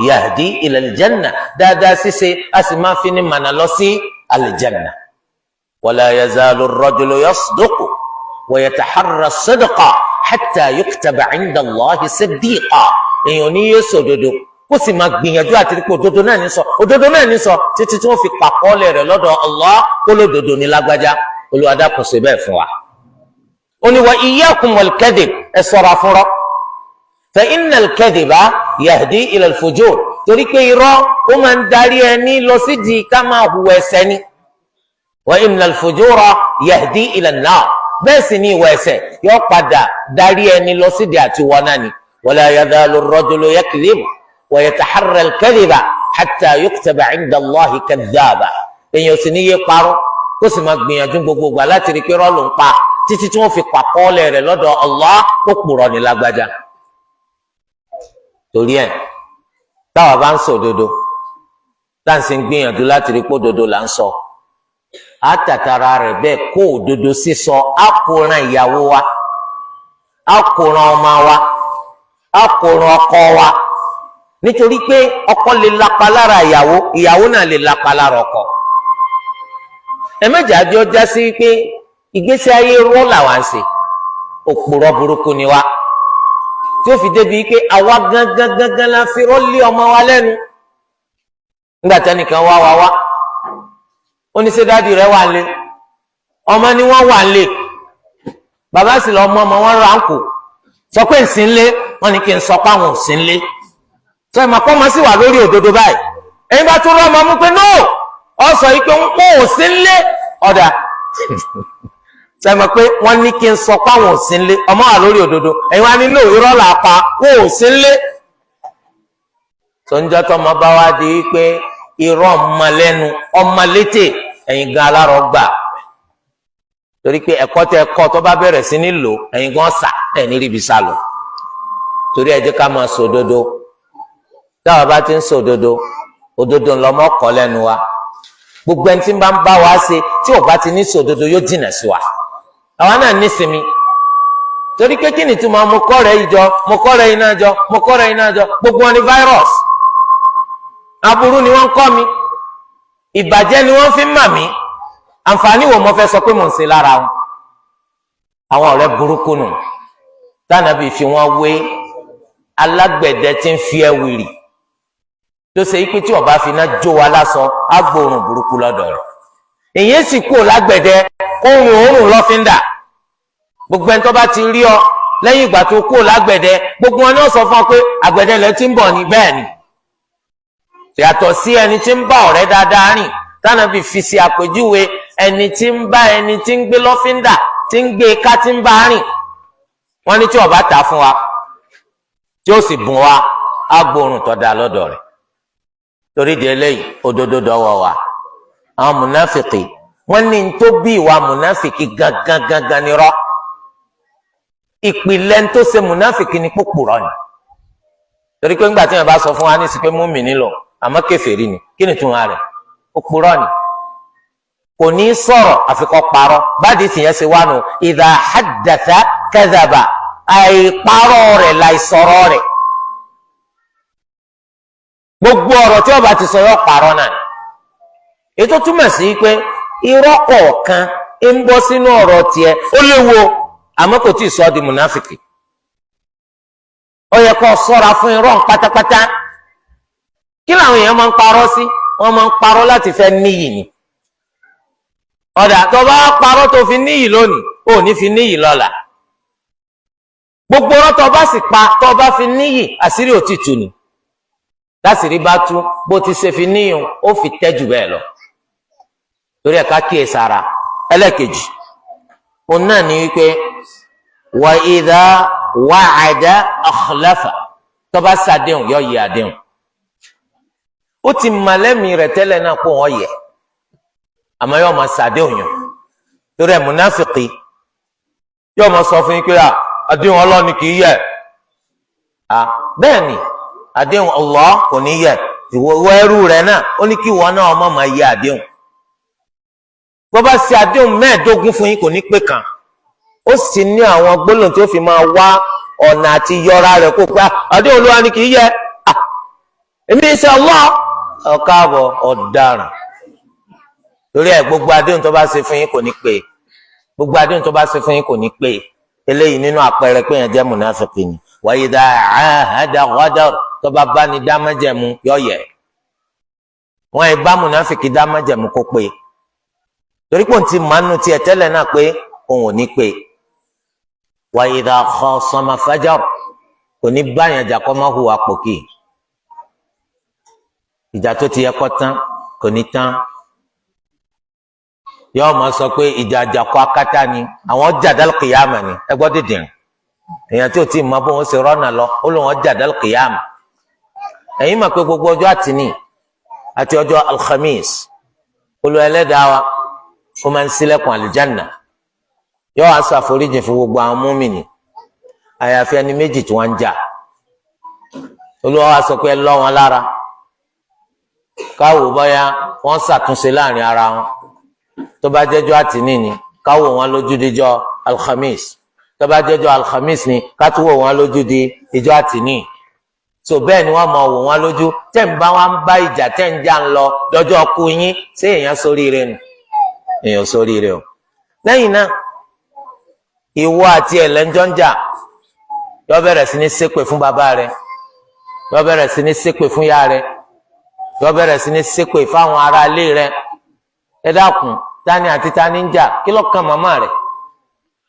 yahdi ila al-janna dáadáa ṣíṣe a sì máa fi ní mànà lọ sí al-janna wala yazalu ar-rajulu yasduqu wa yataharra as-sidqa hatta yuktaba 'inda Allahi siddiqa èèyàn ní yóò sọ òdodo kó sì máa gbìyànjú àti rí pé òdodo náà ní sọ títí tí wọ́n fi pàkọ́ọ́lẹ̀ rẹ̀ lọ́dọ̀ Allah kó lódodo ní lágbájá Olúwa dákun ṣe bẹ́ẹ̀ fún wa. ó ní wa iyyakum wal-kadhib ẹ ṣọ́ra fúnrọ́ fa inna al-kadhiba yahdi ila al-fujur torí pé irọ́ ó máa ń darí ẹni lọ sí di ká máa hùwà ẹ̀ṣẹ̀ ni wa inna al-fujura yahdi ila an-nar bẹ́ẹ̀ sì ni ìwà ẹ̀ṣẹ̀ yóò padà darí ẹni lọ sí di àti wọná ni wala yazalu ar-rajulu yakdhibu ويتحرى الكذب حتى يكتب عند الله كذابا èèyàn sì ní yé parọ́ kó sì máa gbìyànjú gbogbo ìgbà láti rí pé irọ́ ló ń pa títí tí wọ́n fi pàkọ́ọ́lẹ̀ rẹ̀ lọ́dọ̀ Allah kó purọ́ ní lágbájá. torí ẹ̀ táwa bá ń sọ òdodo tá à ń sì ń gbìyànjú láti rí pé òdodo là ń sọ á tàtàrà rẹ̀ bẹ́ẹ̀ kó òdodo sísọ á kóran ìyàwó wa á kóran ọmọ wa á kóran ọkọ wa nítorí pé ọkọ lè lapa lára ìyàwó ìyàwó náà lè lapa lára ọkọ ẹ̀mẹ́jì àjọ já sí pé ìgbésí ayé rọ́ làwa ń ṣe òpùrọ́ burúkú ni wa tí ó fi débi pé àwa gangan la fi rọ́lé ọmọ wa lẹ́nu nígbà tẹ́nìkan wá ó ní ṣé dádì rẹ̀ wà lé ọmọ ni wọ́n wà lé bàbá sì lọ ọmọ wọn ránkù sọ pé ǹsìn lé wọn ni kí n sọ pé àwọn ǹsìn lé sọ ìmọ̀ kọ́ ma sí wà lórí òdodo báyìí ẹ̀yin bá tún rọ́ ọmọ mú pé no ọ sọ yìí pé ń kó òsín lé ọ̀dà sọ ìmọ̀ pé wọ́n ní kí n sọ pé àwọn òsín lé ọmọ wà lórí òdodo ẹ̀yin wá nínú irọ́ là pa kó òsín lé sọ́njọ́ tó ọmọ bá wá di pé irọ́ ọmọ lẹ́nu ọmọ létè ẹ̀yin gan alárọ̀ gbà torí pé ẹ̀kọ́ tẹ ẹ̀kọ́ tó bá bẹ̀rẹ̀ sí ní lò ẹ̀yin gan sà ẹ̀ ní ríbi sá lọ torí ẹ jẹ́ ká máa sọ òdodo táwa bá ti ń sọ òdodo ńlọmọ kọ lẹ́nu wa gbogbo ẹni tí ń bá ń bá wa ṣe tí ò bá ti ní sọ òdodo yóò jìnà sí wa àwa náà nísinmi torí pé kí ni tí mo kọ́ rẹ̀ yìí jọ mo kọ́ rẹ̀ iná jọ mo kọ́ rẹ̀ iná jọ gbogbo wọn ni virus aburú ni wọ́n ń kọ́ mi ìbàjẹ́ ni wọ́n fi ń mà mí àǹfààní wo mo fẹ́ sọ pé mò ń ṣe lára wọn àwọn ọ̀rẹ́ burúkú nù tánàbí fi wọ́n wé alágbẹ̀dẹ tí ń fi ẹ̀wìrì tó ṣe pé tí ọba fi iná jó wa lásán á gbóòórùn burúkú lọ́dọ̀ rẹ̀ èyí sì kú lágbẹ̀dẹ kóòrùn òórùn lọ́fíńdà gbogbo ẹni tó bá ti rí ọ lẹ́yìn ìgbà tó kú lágbẹ̀dẹ gbogbo wọn náà sọ fún ọ pé àgbẹ̀dẹ lẹ ti ń bọ̀ ní bẹ́ẹ̀ ni yàtọ̀ sí ẹni tí ń bá ọ̀rẹ́ dáadáa rìn tánàbí fi ṣe àpèjúwe ẹni tí ń bá ẹni tí ń gbé lọ́fíńdà tí ń gbé ká tí ń bá rìn wọ́n ní tí ọba tà fún wa tí ó sì bùn wa á gbóòórùn tó dáa lọ́dọ̀ rẹ̀ torí di eléyìí òdodo dọ́wọ́ wa àwọn mùnáfìkì wọ́n ní tó bí ìwà mùnáfìkì gangan ni rọ́ ìpìlẹ̀ tó ṣe mùnáfìkì ni pòpùrọ́ ni torí pé ńgbà tí wọ́n bá sọ fún wa ní sí pé mùmínì lọ àmọ́ kèfèrí ni kí ni tún wá rẹ̀ pòpùrọ́ ni kò ní sọ̀rọ̀ àfikọ́ parọ́ báàdì tìyẹn ṣe wá nù idha haddatha kadhaba àìparọ́ rẹ̀ láìsọ̀rọ̀ rẹ̀ gbogbo ọ̀rọ̀ tí ó bá ti sọ yọ parọ́ náà ètò túmọ̀ sí pé irọ́ kọ̀ọ̀kan ń bọ́ sínú ọ̀rọ̀ tiẹ̀ ó léwu àmọ́ kò tí ì sọ ọ́ di mùnáfìkì. ó yẹ kó ṣọ́ra fún irọ́ pátápátá. kí làwọn èèyàn máa ń parọ́ sí? wọ́n máa ń parọ́ láti fẹ́ níyì ni. ọ̀dà tó bá parọ́ tó fi níyì lónìí ò ní fi níyì lọ́la. gbogbo ọ̀rọ̀ tó bá sì pa tó bá fi níyì àṣírí òtítù ni. láṣìírí bá tú bó ti ṣe fi níyì ó fi tẹ́jú bẹ́ẹ̀ lọ. torí ẹ̀ ká kíyè sára. ẹlẹ́kejì òun náà ní wípé wa idha wa'ada akhlafa tó bá ṣàdéhùn yóò yẹ àdéhùn. ó ti mọ̀lẹ́mì rẹ̀ tẹ́lẹ̀ náà kó wọ́n yẹ àmọ́ yóò máa ṣàdéhùn yàn. torí ẹ̀ múnáfìkì yóò máa sọ fún yín pé àdéhùn ọlọ́ni kì í yẹ. bẹ́ẹ̀ ni àdéhùn Allah kò ní yẹ. ìwọ ẹrú rẹ̀ náà ó ní kí ìwọ náà ọmọ máa yẹ àdéhùn. bó bá ṣe àdéhùn 15 fún yín kò ní pé kan. ó sì ní àwọn gbólóhùn tó fi máa wá ọ̀nà àti yọra rẹ̀ kó pé àdéhùn Olúwa ni kì í yẹ. èmi ṣe Allah ọ̀káàbọ̀ ọ̀daràn. torí ẹ̀ gbogbo àdéhùn tó bá ṣe fún yín kò ní pé. gbogbo àdéhùn tó bá ṣe fún yín kò ní pé. eléyìí nínú àpẹẹrẹ pé yẹn jẹ́ mùnáfíkì ni. wa idha ahada ghadar tó bá bá ní dá májẹ̀mú yọ yẹ. wọ́n ì bá mùnáfíkì dá májẹ̀mú kó pé. torí pé òun ti mánu tiẹ̀ tẹ́lẹ̀ náà pé òun ò ní pé. wa idha khasama fajar kò ní báyàn jà kọ́ máa hùwà pòkì. ìjà tó ti yẹ kó tán kò ní tán. yóò máa sọ pé ìjà àjàkọ akátá ni àwọn jàdál kìyàmà ni ẹ gbọ́ dìdìrín. èèyàn tí ò tí ì mọ bó wọn ṣe rọ́nà lọ ó lóun wọn jàdál kìyàmà. ẹ̀yin mọ̀ pé gbogbo ọjọ́ àtìní àti ọjọ́ alhamis Olúwa Ẹlẹ́dàá wa ó máa ń ṣílẹ̀kùn àlìjánà. yóò wá ṣàforíjì fún gbogbo àwọn múmìnì àyàfi ẹni méjì tí wọ́n ń jà. Olúwa wa sọ pé ẹ lọ́ wọn lára káwò bóyá wọ́n ṣàtúnṣe láàrin ara wọn. tó bá jẹ́jọ́ àtìní ni káwò wọn lójú díjọ́ alhamis. tó bá jẹ́jọ́ alhamis ni kátúwò wọn lójú di ìjọ́ àtìní. so bẹ́ẹ̀ ni wọ́n mọ̀ wò wọn lójú tẹ́ ń bá wọn bá ìjà tẹ́ ń jà ń lọ lọ́jọ́ kú yín ṣé èèyàn sóríire nù èèyàn sóríire o. lẹ́yìn náà ìwọ àti ẹ̀lẹ́njọ́ ń jà yọ bẹ̀rẹ̀ sí ní ṣépè fún bàbá rẹ̀ yọ bẹ̀rẹ̀ sí ní ṣépè fún ìyá rẹ̀ yọ bẹ̀rẹ̀ sí ní ṣépè fáwọn ará ilé rẹ̀. ẹ dákun tani àti tani ń jà kí ló kan màmá rẹ̀?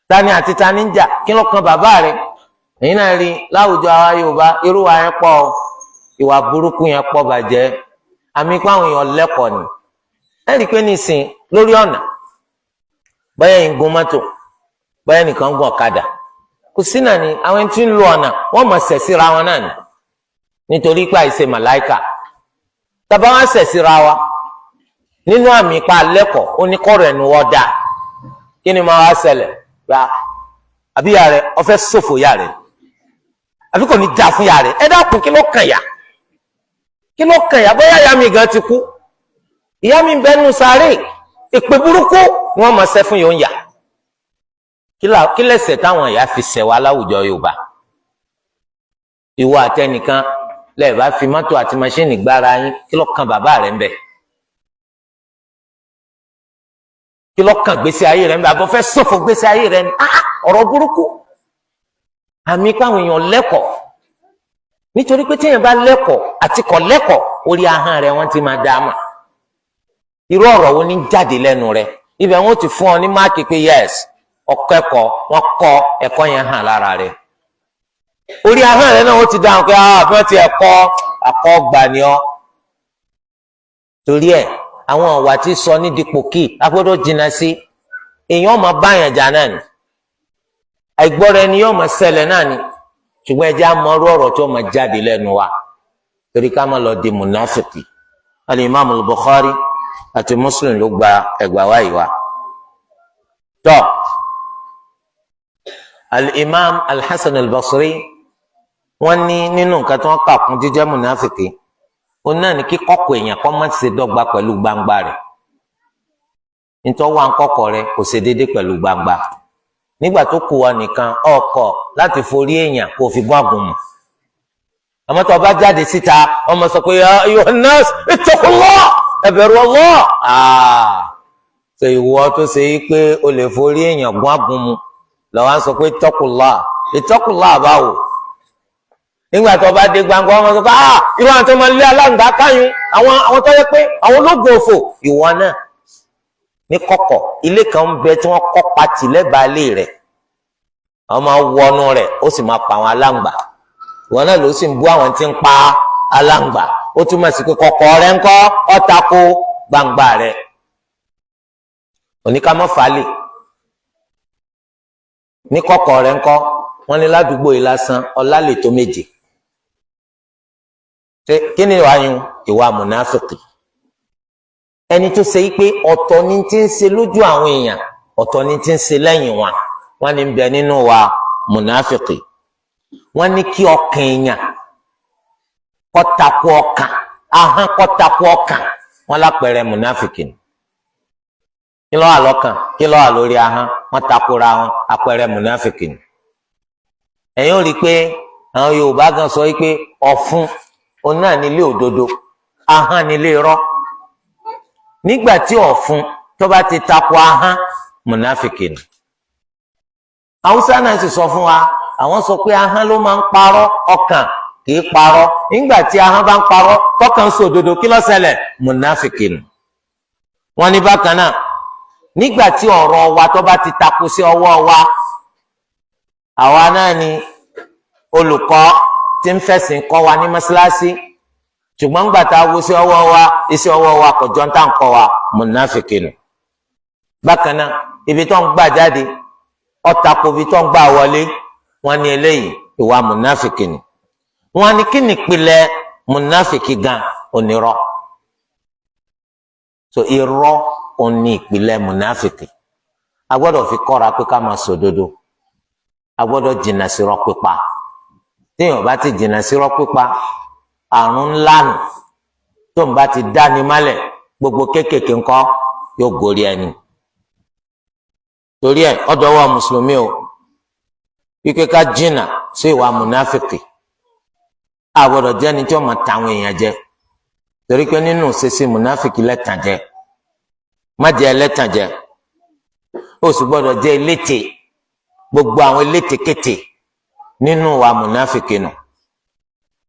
tani àti tani ń jà kí ló kan bàbá rẹ̀? èyí náà rí láwùjọ àwa Yorùbá irú wa yẹn pọ̀ ìwà burúkú yẹn pọ̀ bàjẹ́ àmì pé àwọn èèyàn lẹ́kọ̀ọ́ ni. ẹ rí i pé nísìn lórí ọ̀nà báyẹ̀ ń gun mọ́tò báyẹ̀ nìkan ń gun ọ̀kadà kò sí náà ni àwọn ẹni tí ń lo ọ̀nà wọ́n mọ̀ ṣẹ̀ síra wọn náà ni nítorí pé àìṣe màláìkà. tàbá wọn ṣẹ̀ síra wa nínú àmì ipa lẹ́kọ̀ọ́ oníkọ̀rọ̀ ẹnu wọ́dà kí ni máa wá ṣẹlẹ̀ gba àbí ìyá rẹ̀ ó fẹ́ ṣòfò ìyá rẹ̀ àbí kò ní já fún ìyá rẹ̀ ẹ dákun kí ló kàn yà kí ló kàn yà bóyá ìyá mi gan ti kú ìyá mi bẹnu sáré èpè burúkú ni wọ́n máa ṣẹ́ fún yòó ń yà kí lẹ́ṣẹ̀ táwọn ìyá fi ṣẹ̀ wá láwùjọ Yorùbá. ìwọ àtẹnìkan lẹ́ẹ̀ bá fi mọ́tò àti maṣíìnì gbára yín kí ló kan bàbá rẹ̀ ń bẹ̀ kí ló kan gbèsè ayé rẹ̀ ń bẹ̀ àbọ̀ fẹ́ ṣòfò gbèsè ayé rẹ̀ ní ọ̀rọ̀ burúkú. àmì káwọn èèyàn lẹ́kọ̀ọ́ nítorí pé téèyàn bá lẹ́kọ̀ọ́ àti kò lẹ́kọ̀ọ́ orí ahọ́n rẹ̀ wọ́n ti máa dá mà irú ọ̀rọ̀ wo ní jáde lẹ́nu rẹ̀ ibẹ̀ wọ́n ti fún ọ ní máàkì pé yes ọ̀kẹ́kọ̀ọ́ wọ́n kọ́ ẹ̀kọ́ yẹn hàn lára rẹ̀ orí ahọ́n rẹ̀ náà wọ́n ti dáhùn pé àbí wọ́n ti ẹ̀kọ́ àkọ́gbà ni ọ́. torí ẹ̀ àwọn ọ̀wà tí sọ ní dípò kí agbọ́dọ̀ jìnnà sí èèyàn máa báyàn jà náà ni àìgbọ́ra ẹni yóò máa ṣẹlẹ̀ náà ni ṣùgbọ́n ẹjẹ́ àmọ́rú ọ̀rọ̀ tó máa jáde lẹ́nu wa torí ká má lọ di munafiki. al-Imam al-Bukhari àti Muslim ló gba ẹgbàá wáyé wa. tọ́ al-Imam al-Hasan al-Basri wọ́n ní nínú nǹkan tí wọ́n kà kún jíjẹ́ munafiki òun náà ní kí kọ̀kọ̀ èèyàn kọ́ má ṣe dọ́gba pẹ̀lú gbangba rẹ̀ nítorí wà ń kọ̀kọ̀ rẹ̀ kò ṣe déédéé pẹ̀lú gbangba nígbà tó kù wa nìkan ọkọ̀ láti forí èèyàn kó fi gún àgùnmù àmọ́ tó bá jáde síta wọ́n máa sọ pé ya ayyuhan nas ittaqullah ẹ bẹ̀rù Allah tó ìwọ tó ṣe yí pé o lè forí èèyàn gún àgúnmu lọ́wọ́ sọ pé ìtọ́kùlá àbáwò nígbà tó bá dé gbangba wọn sọ pé irú àwọn tó máa lé aláǹgbá káyún àwọn tó yẹ pé àwọn ológun òfò ìwọ náà ní kọ̀kọ̀ ilé kan ń bẹ tí wọ́n kọ́ pati lẹ́bàá ilé rẹ̀ wọ́n máa wọnú rẹ̀ ó sì máa pa àwọn aláǹgbá ìwọ náà ló sì ń bú àwọn tí ń pa aláǹgbá ó túmọ̀ sí pé kọ̀kọ̀ rẹ̀ ń kọ́ ọ̀tako gbangba rẹ̀ oníkàmọ́ falẹ̀ ní kọ̀kọ̀ rẹ̀ ń kọ́ wọ́n ní ládùúgbò yìí lásán ọlá lè tó méje kí ni wàá yun ìwà mùnáfìkì ẹni tó ṣe pé ọ̀tọ̀ ni tí ń ṣe lójú àwọn èèyàn ọ̀tọ̀ ni tí ń ṣe lẹ́yìn wọn wọ́n ní bẹ nínú wa mùnáfìkì wọ́n ní kí ọkàn èèyàn kọ́takú ọkàn ahọ́n kọ́takú ọkàn wọ́n lápẹẹrẹ mùnáfìkì ni kí ló wà lọ́kàn kí ló wà lórí ahọ́n wọ́n takora wọn àpẹẹrẹ mùnáfìkì ni ẹ̀yin ò rí i pé àwọn Yorùbá gan sọ pé ọ̀fun òun náà nílé òdodo ahọ́n nílé irọ́ nígbà tí ọ̀fun tó bá ti tako ahọ́n mùnáfìkì ni Haúsá náà sì sọ fún wa àwọn sọ pé ahọ́n ló máa ń parọ́ ọkàn kì í parọ́ nígbà tí ahọ́n bá ń parọ́ tọkàn sọ òdodo kí ló ṣẹlẹ̀ mùnáfìkì ni wọ́n ní bákan náà nígbà tí ọ̀rọ̀ wa tó bá ti tako sí ọwọ́ wa àwa náà ni olùkọ́ tí ń fẹ̀sìn kọ́ wa ní mọ́sálásí ṣùgbọ́n gbà tá a wo sí ọwọ́ wa iṣẹ́ ọwọ́ wa kò jọ ń tà ń kọ́ wa mùnáfìkì nù bákan náà ibi tó ń gbà jáde ọ̀tàkùn ibi tó ń gbà wọlé wọ́n ní eléyìí ìwà mùnáfìkì nù wọ́n ní kí ni ìpìlẹ̀ mùnáfìkì gan onírọ́ so irọ́ òní ìpìlẹ̀ mùnáfìkì a gbọ́dọ̀ fi kọ́ra pé ká máa sòdodo a gbọ́dọ̀ jìnnà sí irọ́ pípa téèyàn bá ti jìnnà sí irọ́ pípa àrùn ńlá nù tó ń bá ti dáni málẹ̀ gbogbo kéékèèké ńkọ́ yóò gorí ẹni torí ẹ̀ ọ̀dọ̀ wa mùsùlùmí o wípé ká jìnnà sí ìwà mùnáfìkì a gbọ́dọ̀ jẹ́ ẹni tí ó máa ta àwọn èèyàn jẹ torí pé nínú ṣíṣe mùnáfìkì lẹ́tàn jẹ má jẹ́ ẹlẹ́tàn jẹ ó sì gbọ́dọ̀ jẹ́ elétè gbogbo àwọn elétekéte nínú wa mùnáfìkì nù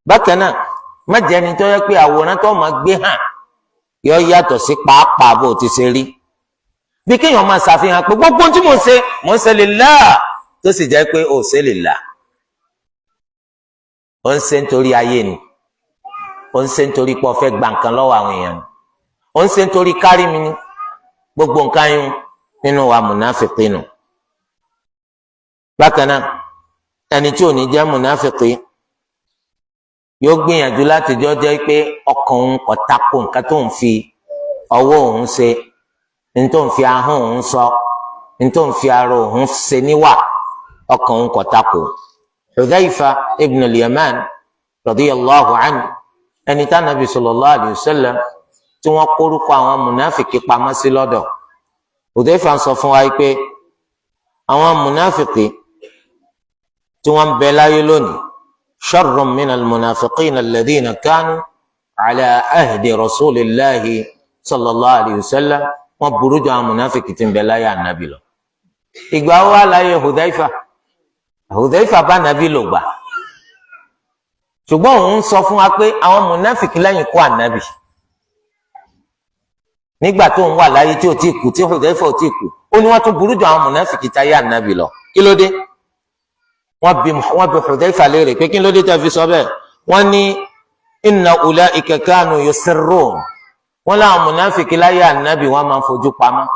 bákan náà má jẹ́ ẹni tó yẹ pé àwòrán tó máa gbé hàn yọ yàtọ̀ sí pàápàá bó ti ṣe rí bí kéèyàn máa ṣàfihàn pé gbogbo tí mò ń ṣe lillah tó sì jẹ́ pé ó ṣe lillah ó ń ṣe nítorí ayé ni ó ń ṣe nítorí pé ó fẹ́ gba nǹkan lọ́wọ́ àwọn èèyàn ni ó ń ṣe nítorí kárí mi ni gbogbo nǹkan yún nínú wa mùnáfìkì nù bákan náà ẹni tí ò ní jẹ́ mùnáfìkì yóò gbìyànjú láti jọ jẹ́ pé ọkàn òun kò tako nǹkan tó ń fi ọwọ́ òun ṣe ní tó ń fi ahọ́n òun sọ ní tó ń fi ara òun ṣe níwà ọkàn òun kò tako. Hudhayfa ibn al-Yaman radiyallahu anhu ẹni tá nàbì sallallahu alayhi wa sallam tí wọ́n kórúkọ àwọn mùnáfìkì pamọ́ sí lọ́dọ̀ Hudhayfa ń sọ fún wa pé àwọn mùnáfìkì tí wọ́n ń bẹ láyé lónìí sharrun minal munafiqina alladhina kanu ala ahdi rasulillahi sallallahu alayhi wa sallam wọ́n burú jù àwọn mùnáfìkì tí ń bẹ láyé ànábì lọ. ìgbà wo wá láyé Hudhayfa bá nàbí lò gbà ṣùgbọ́n òun sọ fún wa pé àwọn mùnáfìkì lẹ́yìn kó ànábì nígbà tó ń wà láyé tí ò tí kú tí Hudhayfa ò tí kú ó ní wọ́n tún burú jù àwọn mùnáfìkì táyé ànábì lọ kí ló dé wọ́n bi Hudhayfa léèrè pé kí ló dé tẹ́ fi sọ bẹ́ẹ̀ wọ́n ní inna ulaika kanu yusirrun wọ́n láwọn mùnáfìkì láyé ànábì wọ́n máa ń fojú pamọ́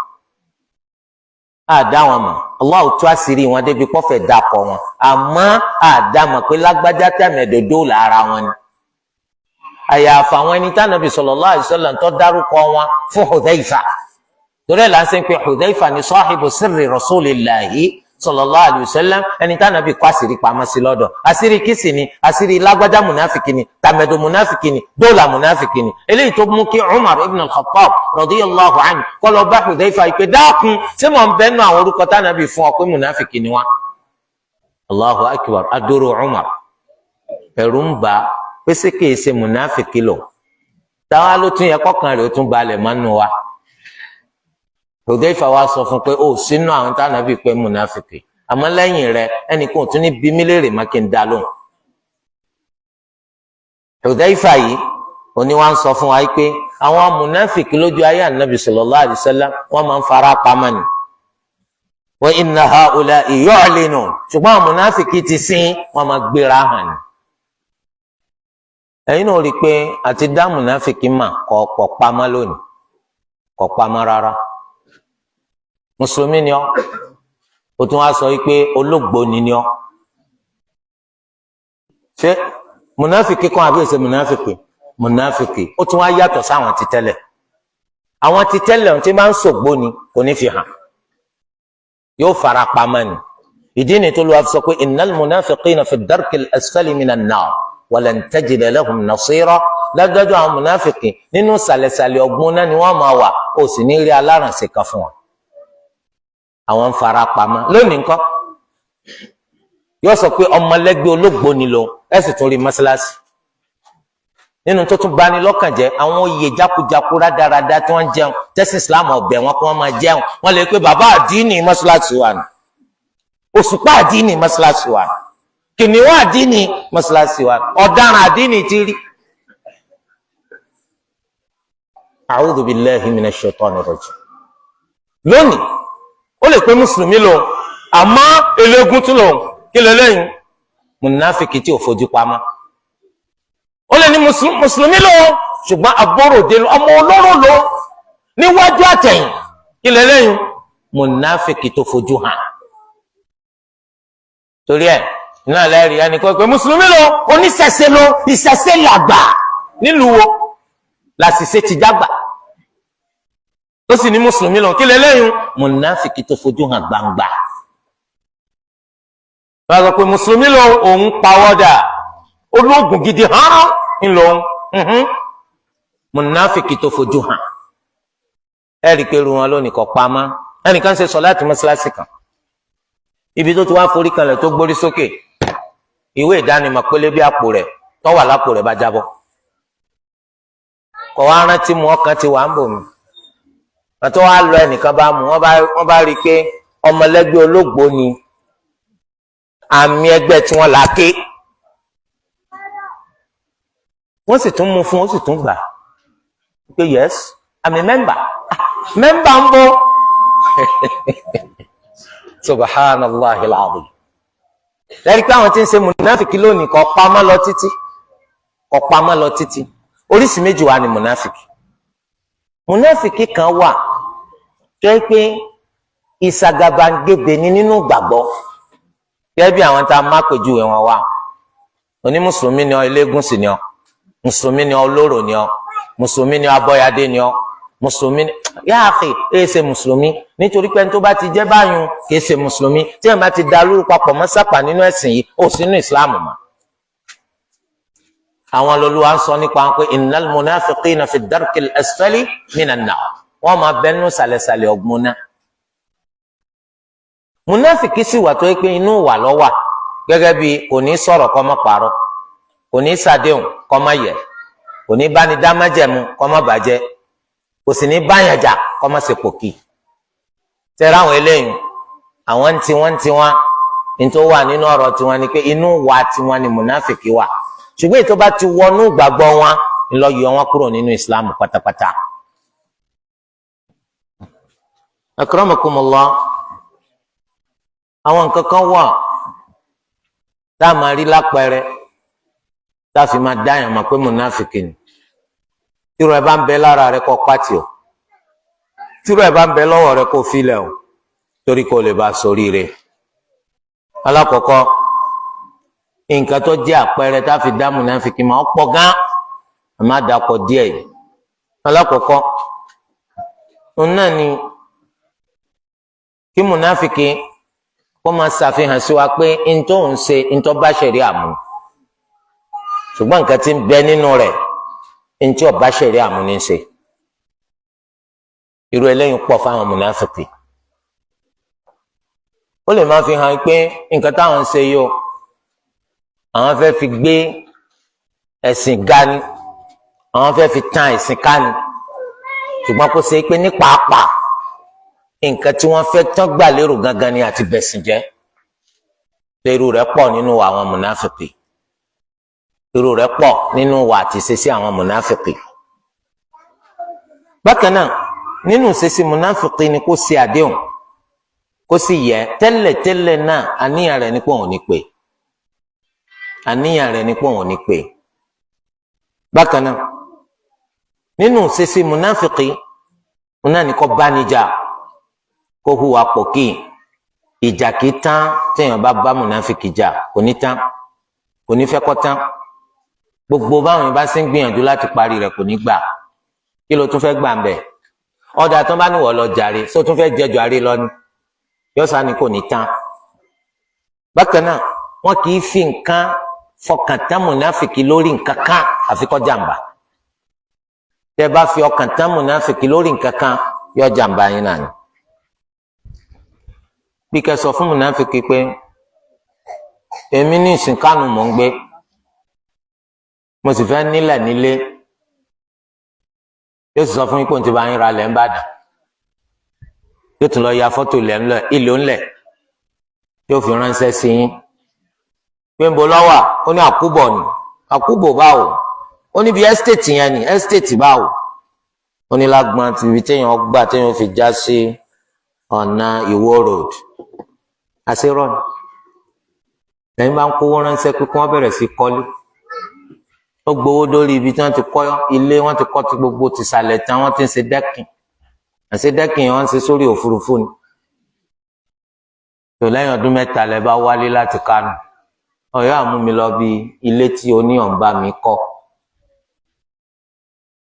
àdá wọn mọ̀ Allah tú àṣírí wọn débi pọ́fẹ̀ dapọ̀ wọn àmọ́ àdá mọ̀ pé lágbájá tẹ̀mẹ̀dòdó lára wọn ni àyàfà àwọn ẹni tí Ànábì sallallahu alaihi wasallam tó dárúkọ wọn fún Hudhayfa torí ẹ̀ láti ń pe Hudhayfa ní sahibu sirri rasulillahi sallallahu alaihi wasallam ẹni tí Ànábì kó àṣírí pamọ́ sí lọ́dọ̀ àṣírí kìsì ni àṣírí lágbájá mùnáfìkì ni tàmẹ̀dò mùnáfìkì ni dóòlà mùnáfìkì ni eléyìí tó mú kí Umar ibn al-Khattab radiyallahu anhu kó lọ bá Hudhayfa ìpè dákun tí mò ń bẹ́nu àwọn orúkọ tí Ànábì fún ọ pé mùnáfìkì ni wá. Allahu akbar adóró Umar ẹ̀rù ń bà pèsè kìí ṣe mùnáfìkì lọ táwa ló tún yẹ kọkàn rẹ̀ ó tún balẹ̀ mọ́nú wa Hudayfa wá sọ fún pé ó sínú àwọn tá Ànábì pé mùnáfìkì àmọ́ lẹ́yìn rẹ̀ ẹnìkan ò tún ní bí mí léèrè má kí n dá lóhùn. Hudayfa yìí òní wá ń sọ fún wa pé àwọn mùnáfìkì lójú ayé Ànábì sallallahu alaihi wasallam wọ́n máa ń fara pamọ́ ni. Wa inna ha'ula'i yu'linun ṣùgbọ́n àwọn mùnáfìkì ti sin wọ́n máa gbéra hàn ni. Ẹ̀yin náà rí i pé àti dá mùnáfìkì mà kọ̀ pamọ́ lónìí kọ̀ pamọ́ rárá. Mùsùlùmí ni ọ́ o tún wá sọ wípé olóògbóni ni ọ́ ṣé mùnáfìkì kan àbí èsè mùnáfìkì ó tún wá yàtọ̀ sáwọn ti tẹ́lẹ̀ àwọn ti tẹ́lẹ̀ ohun tí máa ń ṣògbóni kò ní fi hàn yóò fara pamọ́ ni ìdí ni tó lọ́wọ́ sọ pé innal munafiqina fi ad-darkil asfali minan nar wa lan tajida lahum nasira lágbájọ́ àwọn mùnáfìkì nínú sàlẹ̀sàlẹ̀ ọ̀gbun náà ni wọ́n máa wà ó sì ní rí alárànṣe kan fún wọn àwọn ń fara pamọ́ lónìí ńkọ́ yóò sọ pé ọmọlẹ́gbẹ́ olóògbóni lò ẹ sì tún rí mọ́sálásí nínú tó tún bani lọ́kàn jẹ́ àwọn oyè jákujáku rádaràda tí wọ́n ń jẹun tẹ́sí islam ọ̀bẹ̀ wọn kí wọ́n máa jẹun wọ́n lè pé bàbá àdínì mọ́sálásí wà ní òṣùpá àdínì mọ́sálásí wà ní kìnìún àdínì mọ́sálásí wà ní ọ̀daràn àdínì ti rí. A'udhu billahi minash shaitani rajim. Lónìí ó lè pé mùsùlùmí lòun àmọ́ eléégún tún lòun kí lè lẹ́yìn mùnáfìkì tí ò fojú pamọ́ ó lè ní mùsùlùmí lòun ṣùgbọ́n agbóròdé ọmọ olóró lò níwájú àtẹ̀yìn kí lè lẹ́yìn mùnáfìkì tó fojú hàn torí ẹ̀ náà lẹ́rìí ẹnìkan pé mùsùlùmí lòun oníṣẹ̀ṣe lò ìṣẹ̀ṣe làgbà nílùú wo làṣìṣe ti jágbà ó sì ní mùsùlùmí lọ kí lẹ́lẹ́yìn mùnáfìkì tó fojú hàn gbangba wọ́n sọ pé mùsùlùmí lọ òun pàwọ́dà olóògùn gidi hàn ńlọ mùnáfìkì tó fojú hàn ẹ̀rí pé ru wọn lónìí kọ́ pamọ́ ẹnìkan ṣe sọ láti mọ́ṣáláṣí kan ibi tó ti wá forí kanlẹ̀ tó gbórí sókè ìwé ìdánimọ̀ pélébé àpò rẹ̀ tó wà lápò rẹ̀ bá jábọ́ kọ̀ wá rántí mu ọkàn ti wà ń bò mí àti wọn á lọ ẹnìkan bá mú wọn bá rí i pé ọmọlẹ́gbẹ́ olóògbó ni àmì ẹgbẹ́ tí wọ́n là ké wọ́n sì tún mú fún wọ́n sì tún gbà pé yes àmì mẹ́mbà ń bọ̀ subhanallahi alazim lẹ́yìn pé àwọn tí ń ṣe mùnáfìkì lónìí kò pamọ́ lọ títí oríṣìí méjì wà ní mùnáfìkì kan wà tó yẹ pé ìsàgàbàǹgebè ni nínú gbàgbọ́ gẹ́gẹ́ bí àwọn tá a má pèjúwe wọn wà oní mùsùlùmí ni ọ eléégún sì ni ọ mùsùlùmí ni ọ olóró ni ọ mùsùlùmí ni ọ abọ́yadé ni ọ mùsùlùmí ni yáàfì èé ṣe mùsùlùmí nítorí pé tó bá ti jẹ́ báyìí kìí ṣe mùsùlùmí tí ẹ̀ bá ti da lóru papọ̀ mọ́ sápà nínú ẹ̀sìn yìí ó sínú ìsìláàmù mọ́ àwọn lọ́lọ́wọ́ ń sọ nípa wọn pé innal munafiqina fi darkil asfali minan nar wọ́n máa bẹ́nu sàlẹ̀sàlẹ̀ ọ̀gbun náà munafiki sì wà tó yẹ pé inú wà lọ́wà gẹ́gẹ́ bí kò ní sọ̀rọ̀ kó má parọ́ kò ní ṣàdéhùn kó má yẹ̀ kò ní báni dá májẹ̀mú kó má bàjẹ́ kò sì ní báyàn jà kó má ṣe pòkì tẹ́ra àwọn eléyìí àwọn tiwọn ní tó wà nínú ọ̀rọ̀ tiwọn ni pé inú wà tiwọn ni munafiki wà ṣùgbọ́n ètò bá ti wọnú ìgbàgbọ́ wọn ńlọ yọ wọn kúrò nínú ìsìláàmù pátápátá. akramakumullah àwọn nǹkan kan wà tá a máa rí lápẹẹrẹ tá a fi máa dáyàn mọ̀ pé mùnáfìkì ni tírú ẹ bá ń bẹ lára rẹ kó pàtì o tírú ẹ bá ń bẹ lọ́wọ́ rẹ kó filẹ̀ o torí kó lè bá a sórí rẹ. alákọ̀ọ́kọ́ nǹkan tó jẹ́ àpẹẹrẹ tá a fi dá mùnáfìkì máa pọ̀ gan àmọ́ àdàkọ díẹ̀ yìí. alákọ̀ọ́kọ́ òun náà ni kí mùnáfìkì kó máa ṣàfihàn sí wa pé ntọ́ ń ṣe ntọ́ bá ṣẹ̀rí àmú ṣùgbọ́n nǹkan tí ń bẹ nínú rẹ̀ ntí ọba ṣẹ̀rí àmú ní ṣe irú eléyìí pọ̀ fáwọn mùnáfìkì. ó lè máa fi hàn pé nǹkan táwọn ń ṣe yìí o àwọn fẹ́ fi gbé ẹ̀sìn ga ni àwọn fẹ́ fi tan ẹ̀sìn ká ni ṣùgbọ́n kó ṣe pé ní pàápàá nǹkan tí wọ́n fẹ́ tán gbà lérò gangan ni àti bẹ̀sìn jẹ́. Irú rẹ̀ pọ̀ nínú àwọn mùnáfìkì, irú rẹ̀ pọ̀ nínú wà àti ìṣesí àwọn mùnáfìkì. Bákan náà nínú ìṣesí mùnáfìkì ni kó ṣe àdéhùn kó sì yẹ tẹ́lẹ̀tẹ́lẹ̀ náà àníyàn rẹ̀ ní pé òun ò ní pé, àníyàn rẹ̀ ní pé òun ò ní pé. Bákan náà nínú ìṣesí mùnáfìkì òun náà ní kó bá níjà, kó hùwà pòkì. Ìjà kìí tán téèyàn bá bá mùnáfìkì jà, kò ní tán, kò ní fẹ́ kó tán. Gbogbo báwọn yẹn bá ṣe ń gbìyànjú láti parí rẹ̀ kò ní gbà. Kí ló tún fẹ́ gbà ń bẹ̀? Ọ̀dà tó bá níwọ̀ lọ jàre, só tún fẹ́ jẹjọ àrí lọ ni, yọ́sà ni kò ní tán. Bákan náà wọn kìí fi nǹkan fọkàn tán mùnáfìkì lórí nǹkan kan àfi kó jàǹbá. Tẹ́ bá fi ọkàn tán mùnáfìkì lórí nǹkan kan yọ jàǹbá yín náà ni. Bí kẹ́ sọ fún mùnáfìkì pé èmi ní ìsìn Kánò mò ń gbé, mo sì fẹ́ nílẹ̀ nílé, yóò sì sọ fún yín pé òun ti bá yín ra lẹ̀ ń Ìbàdàn, yóò tún lọ ya fọ́tò ìlò ńlẹ̀, yóò fi ránṣẹ́ sí yín pé ń bo lọ́wà, ó ní Àkúbọ̀ ni. Àkúbọ̀ báwo? Ó ní bí ẹ́stéètì yẹn ni. Ẹ́stéètì báwo? Ó ní lágbọ́n ti ibi téèyàn gbà téèyàn fi já sí ọ̀nà Ìwó road. Àṣírọ́ ni lẹ́yìn bá ń kówó ránṣẹ́ pé kí wọ́n bẹ̀rẹ̀ sí kọ́lé, ó gbowó lórí ibi tí wọ́n ti kọ́ ilé, wọ́n ti kọ́ ti gbogbo tìsàlẹ̀ tán, wọ́n ti ń ṣe dẹ́kìn, àṣẹ dẹ́kìn yẹn wọ́n ń ṣe sórí òfurufú ni. tó lẹ́yìn ọdún mẹ́ta lẹ bá wálé láti Kánò, Ọ̀yọ́ àmú mi lọ bí ilé tí oníyànbá mi kọ́,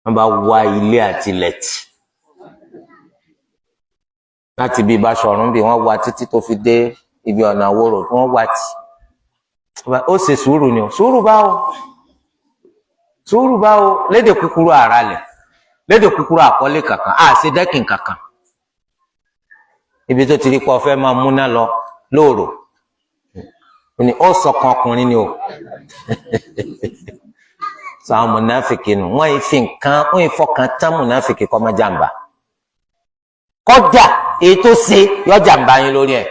wọ́n bá wá ilé àti lẹ̀tì láti bí Báṣọ̀run bí wọ́n wá títí tó fi dé ibi ọ̀nà àwòrò wọ́n wá tì. Ó ṣe sùúrù ni o. Sùúrù báwo? Sùúrù báwo? Lédè kúkúrú ara lẹ̀, lédè kúkúrú àkọlé kankan, ṣe dẹ́kìn kankan. Ibi tó ti rí pọ̀ fẹ́ máa múná lọ lóòrò ni ó sọkan ọkùnrin ni o. Sọ àwọn mùnáfìkì nù, wọ́n yìí fi nǹkan, wọ́n yìí fọkàn tán mùnáfìkì kọ́ máa jàǹbá. Kọjá èyí tó ṣe yọ jàǹbá yín lórí ẹ̀.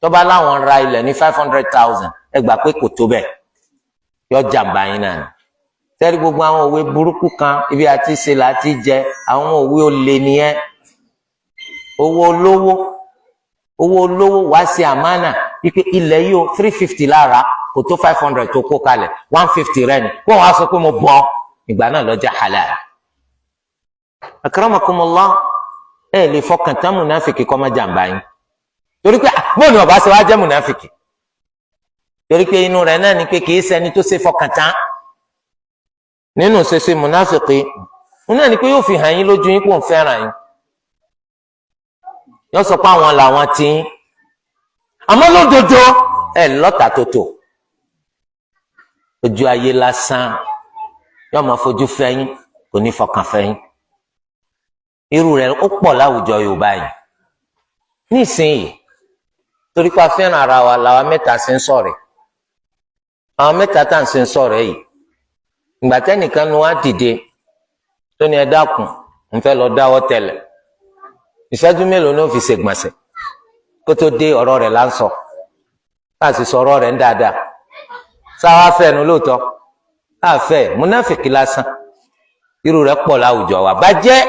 Tó bá láwọn ra ilẹ̀ ní 500,000 ẹ gbà pé kò tó bẹ́ẹ̀, yọ jàǹbá yín náà ni. Tẹ́rí gbogbo àwọn òwe burúkú kan ibi àti ṣe láti jẹ, àwọn òwe olè nìyẹn. Owó olówó wá sí àmánà wípé ilẹ̀ yìí ó 350 lára kò tó 500 tó kó kalẹ̀, 150 rẹ̀ ni kó wọn á sọ pé mo bọ́ ìgbà náà lọ́jà halal. Akramakumullah, ẹ lè fọkàn tán mùnáfìkì kọ́ má jàǹbá yín, torí pé bóun ni ọba ṣe wá jẹ́ mùnáfìkì, torí pé inú rẹ̀ náà ni pé kì í ṣẹni tó ṣe fọkàn tán. Nínú ṣẹṣẹ mùnáfìkì òun náà ni pé yóò fi hàn yín lójú yín pé òun fẹ́ràn yín, yóò sọ pé àwọn làwọn ti yín, àmọ́ lódodo ẹ lọ́tà tó tò, ojú ayé lásán yóò máa fojú fẹ́yìn, kò ní fọkàn fẹ́yìn. Irú rẹ̀ ó pọ̀ láwùjọ Yorùbá yìí nísìnyí, torí pé a fẹ́ràn ara wa làwa mẹ́ta ṣe ń ṣọ̀rẹ́. Àwọn mẹ́ta tá à ń ṣe ń ṣọ̀rẹ́ yìí, ìgbà tẹ́nìkan ni wọ́n á dìde tó ní ẹ dákun ń fẹ́ lọ dáwọ́ tẹ́lẹ̀, ìṣẹ́jú mélòó ni ó fi ṣègbọ̀nsẹ̀ kó tó dé ọ̀rọ̀ rẹ̀ láǹsọ̀, láti sọ ọ̀rọ̀ rẹ̀ ń dáadáa. Sáwá fẹ́nu lóòótọ́ àfẹ́ múnáfìkì lásán. Irú rẹ̀ pọ̀ láwùjọ wa bàjẹ́.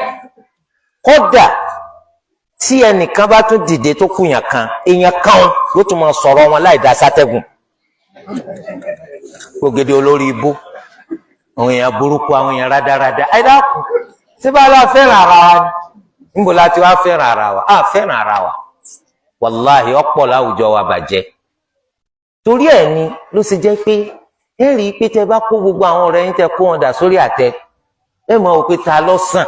Kódà tí ẹnìkan bá tún dìde tó kùyàn kan, èèyàn kan ló tún máa sọ̀rọ̀ wọn láì dá sátẹ́gùn. Gbògede olórí ibú, àwọn èèyàn burúkú, àwọn èèyàn rádaràda. Ẹ dákun, tí bá lọ fẹ́ràn ara wa ni, níbo la ti wá fẹ́ràn ara wa? Fẹ́ràn ara wa. Wàláhì ọ̀pọ̀ láwùjọ wa bàjẹ́. Torí ẹ̀ ni ló ṣe jẹ́ pé ẹ rí i pé tẹ bá kó gbogbo àwọn ọ̀rẹ́ yín tẹ kó wọn dà sórí àtẹ, ẹ mọ̀ ò pé ta ló sàn,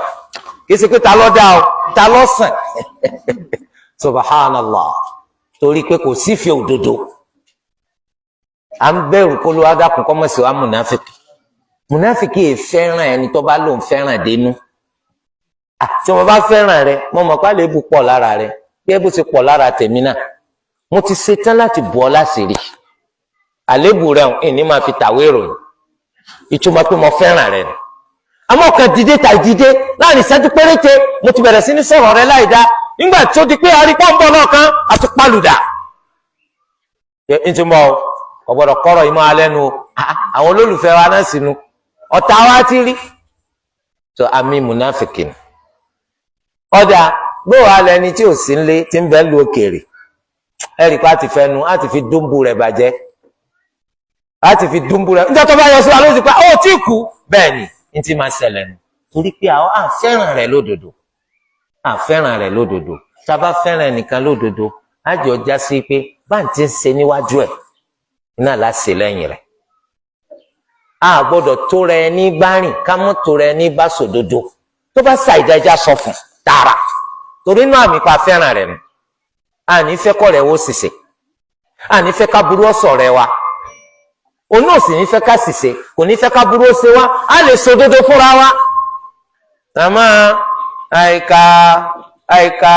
kì í ṣe pé ta ló dá o, ta ló sàn. Subhanallah. Torí pé kò sífẹ̀ẹ́ òdodo. À ń bẹ̀rù kó ló wá dákun kọ́ mọ̀ sí wa mùnáfìkì. Mùnáfìkì yìí fẹ́ràn ẹni tó bá lòun fẹ́ràn dénú. Tí mo bá fẹ́ràn rẹ, mo mọ̀ pé àléébù pọ̀ lára rẹ, bí ẹ bó ti pọ̀ lára tèmi náà, mo ti ṣetán láti bọ́ ọ láṣìírí. Àléébù rẹ ìní máa fi tàwé ìròyìn, ìtumọ̀ pé mo fẹ́ràn rẹ. Àmọ́ kan dìde tàì dìde láàrin ìṣẹ́jú péréte mo ti bẹ̀rẹ̀ sí ní sọ̀rọ̀ rẹ láìdá, nígbà tó di pé arí pọ́ńpọ́ náà kan àti palùdà ìtumọ̀ ọ̀gbọ́dọ̀ kọ́rọ̀ ìmọ̀ alẹ́ nu àwọn olólùfẹ́ wa náà sínú ọ̀tá wa ti rí tó àmì mùnáfìkì ọ̀dà gbóhùn alẹ́ ni tí ò sí ń lé tí ń bẹ́ lu òkèèrè ẹ̀rí pa ti fẹ́ nu láti fi dúnbù rẹ̀ bàjẹ́ láti fi dúnbù rẹ̀ níjọ́ tó bá yọ sí wa ló ti pa ó tí kú bẹ́ẹ̀ ni ní ti máa ṣẹlẹ̀ nù torí pé àwọn àfẹ́ràn rẹ̀ lódodo àfẹ́ràn rẹ̀ lódodo tá a bá fẹ́ràn ẹnìkan lódodo á jọ já sí pé báńtí ń ṣe níwájú ẹ̀ náà láṣẹ lẹ́yìn rẹ̀ a gbọ́dọ̀ tó rẹ ní bá rìn ká mọ́ tó rẹ ní bá sòdodo tó bá sa ìdájá sọ fún tààrà torí náà àmì pa fẹ́ràn rẹ̀ nù a ní fẹ́ kọ́ rẹ̀ wó ṣìṣe a ní fẹ́ ká burú ọ̀sọ̀ rẹ̀ wa òun náà sì ní fẹ́ ká ṣìṣe kò ní fẹ́ ká burú ó ṣe wá a lè sòdodo fúnra wa àmọ́ àìka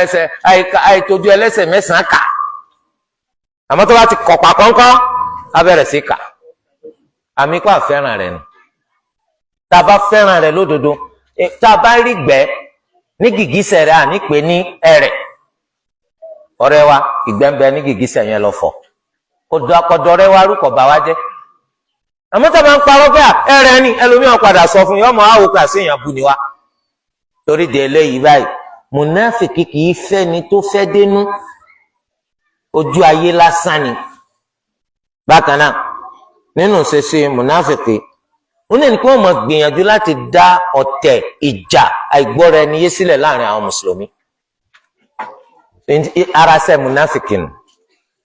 ẹsẹ̀ àìtójú ẹlẹ́sẹ̀ mẹ́sàn-án kà àmọ́ tó bá ti kọ̀pà kọ́ńkọ́ á bẹ̀rẹ̀ sí kà àmì kó àfẹ́ràn rẹ̀ nù tá a bá fẹ́ràn rẹ̀ lódodo tá a bá rí gbẹ́ ní gìgísẹ̀ rẹ̀ àní pé ní ẹ̀rẹ̀ ọ̀rẹ́ wa ìgbẹ́ ń bẹ ní gìgísẹ̀ yẹn lọ fọ̀ kọ̀dọ̀ rẹ̀ wa rúkọ̀ bá wa jẹ́ àmọ́ tá a bá ń parọ́ pé ẹ̀rẹ̀ ni ẹlòmíràn padà sọ fún yọmọ àwòkọ́ àṣeyàn bu ni wa torí de eléyìí báyìí mùnáfìkì kì í fẹ́ni tó fẹ́ dénú ojú ayé lásán ni bákan náà nínú ṣẹṣẹ mùnáfìkì wọn ní kí wọn máa gbìyànjú láti dá ọ̀tẹ̀ ìjà àìgbọ́ra ẹni yé sílẹ̀ láàrin àwọn mùsùlùmí ara ṣe mùnáfìkì nù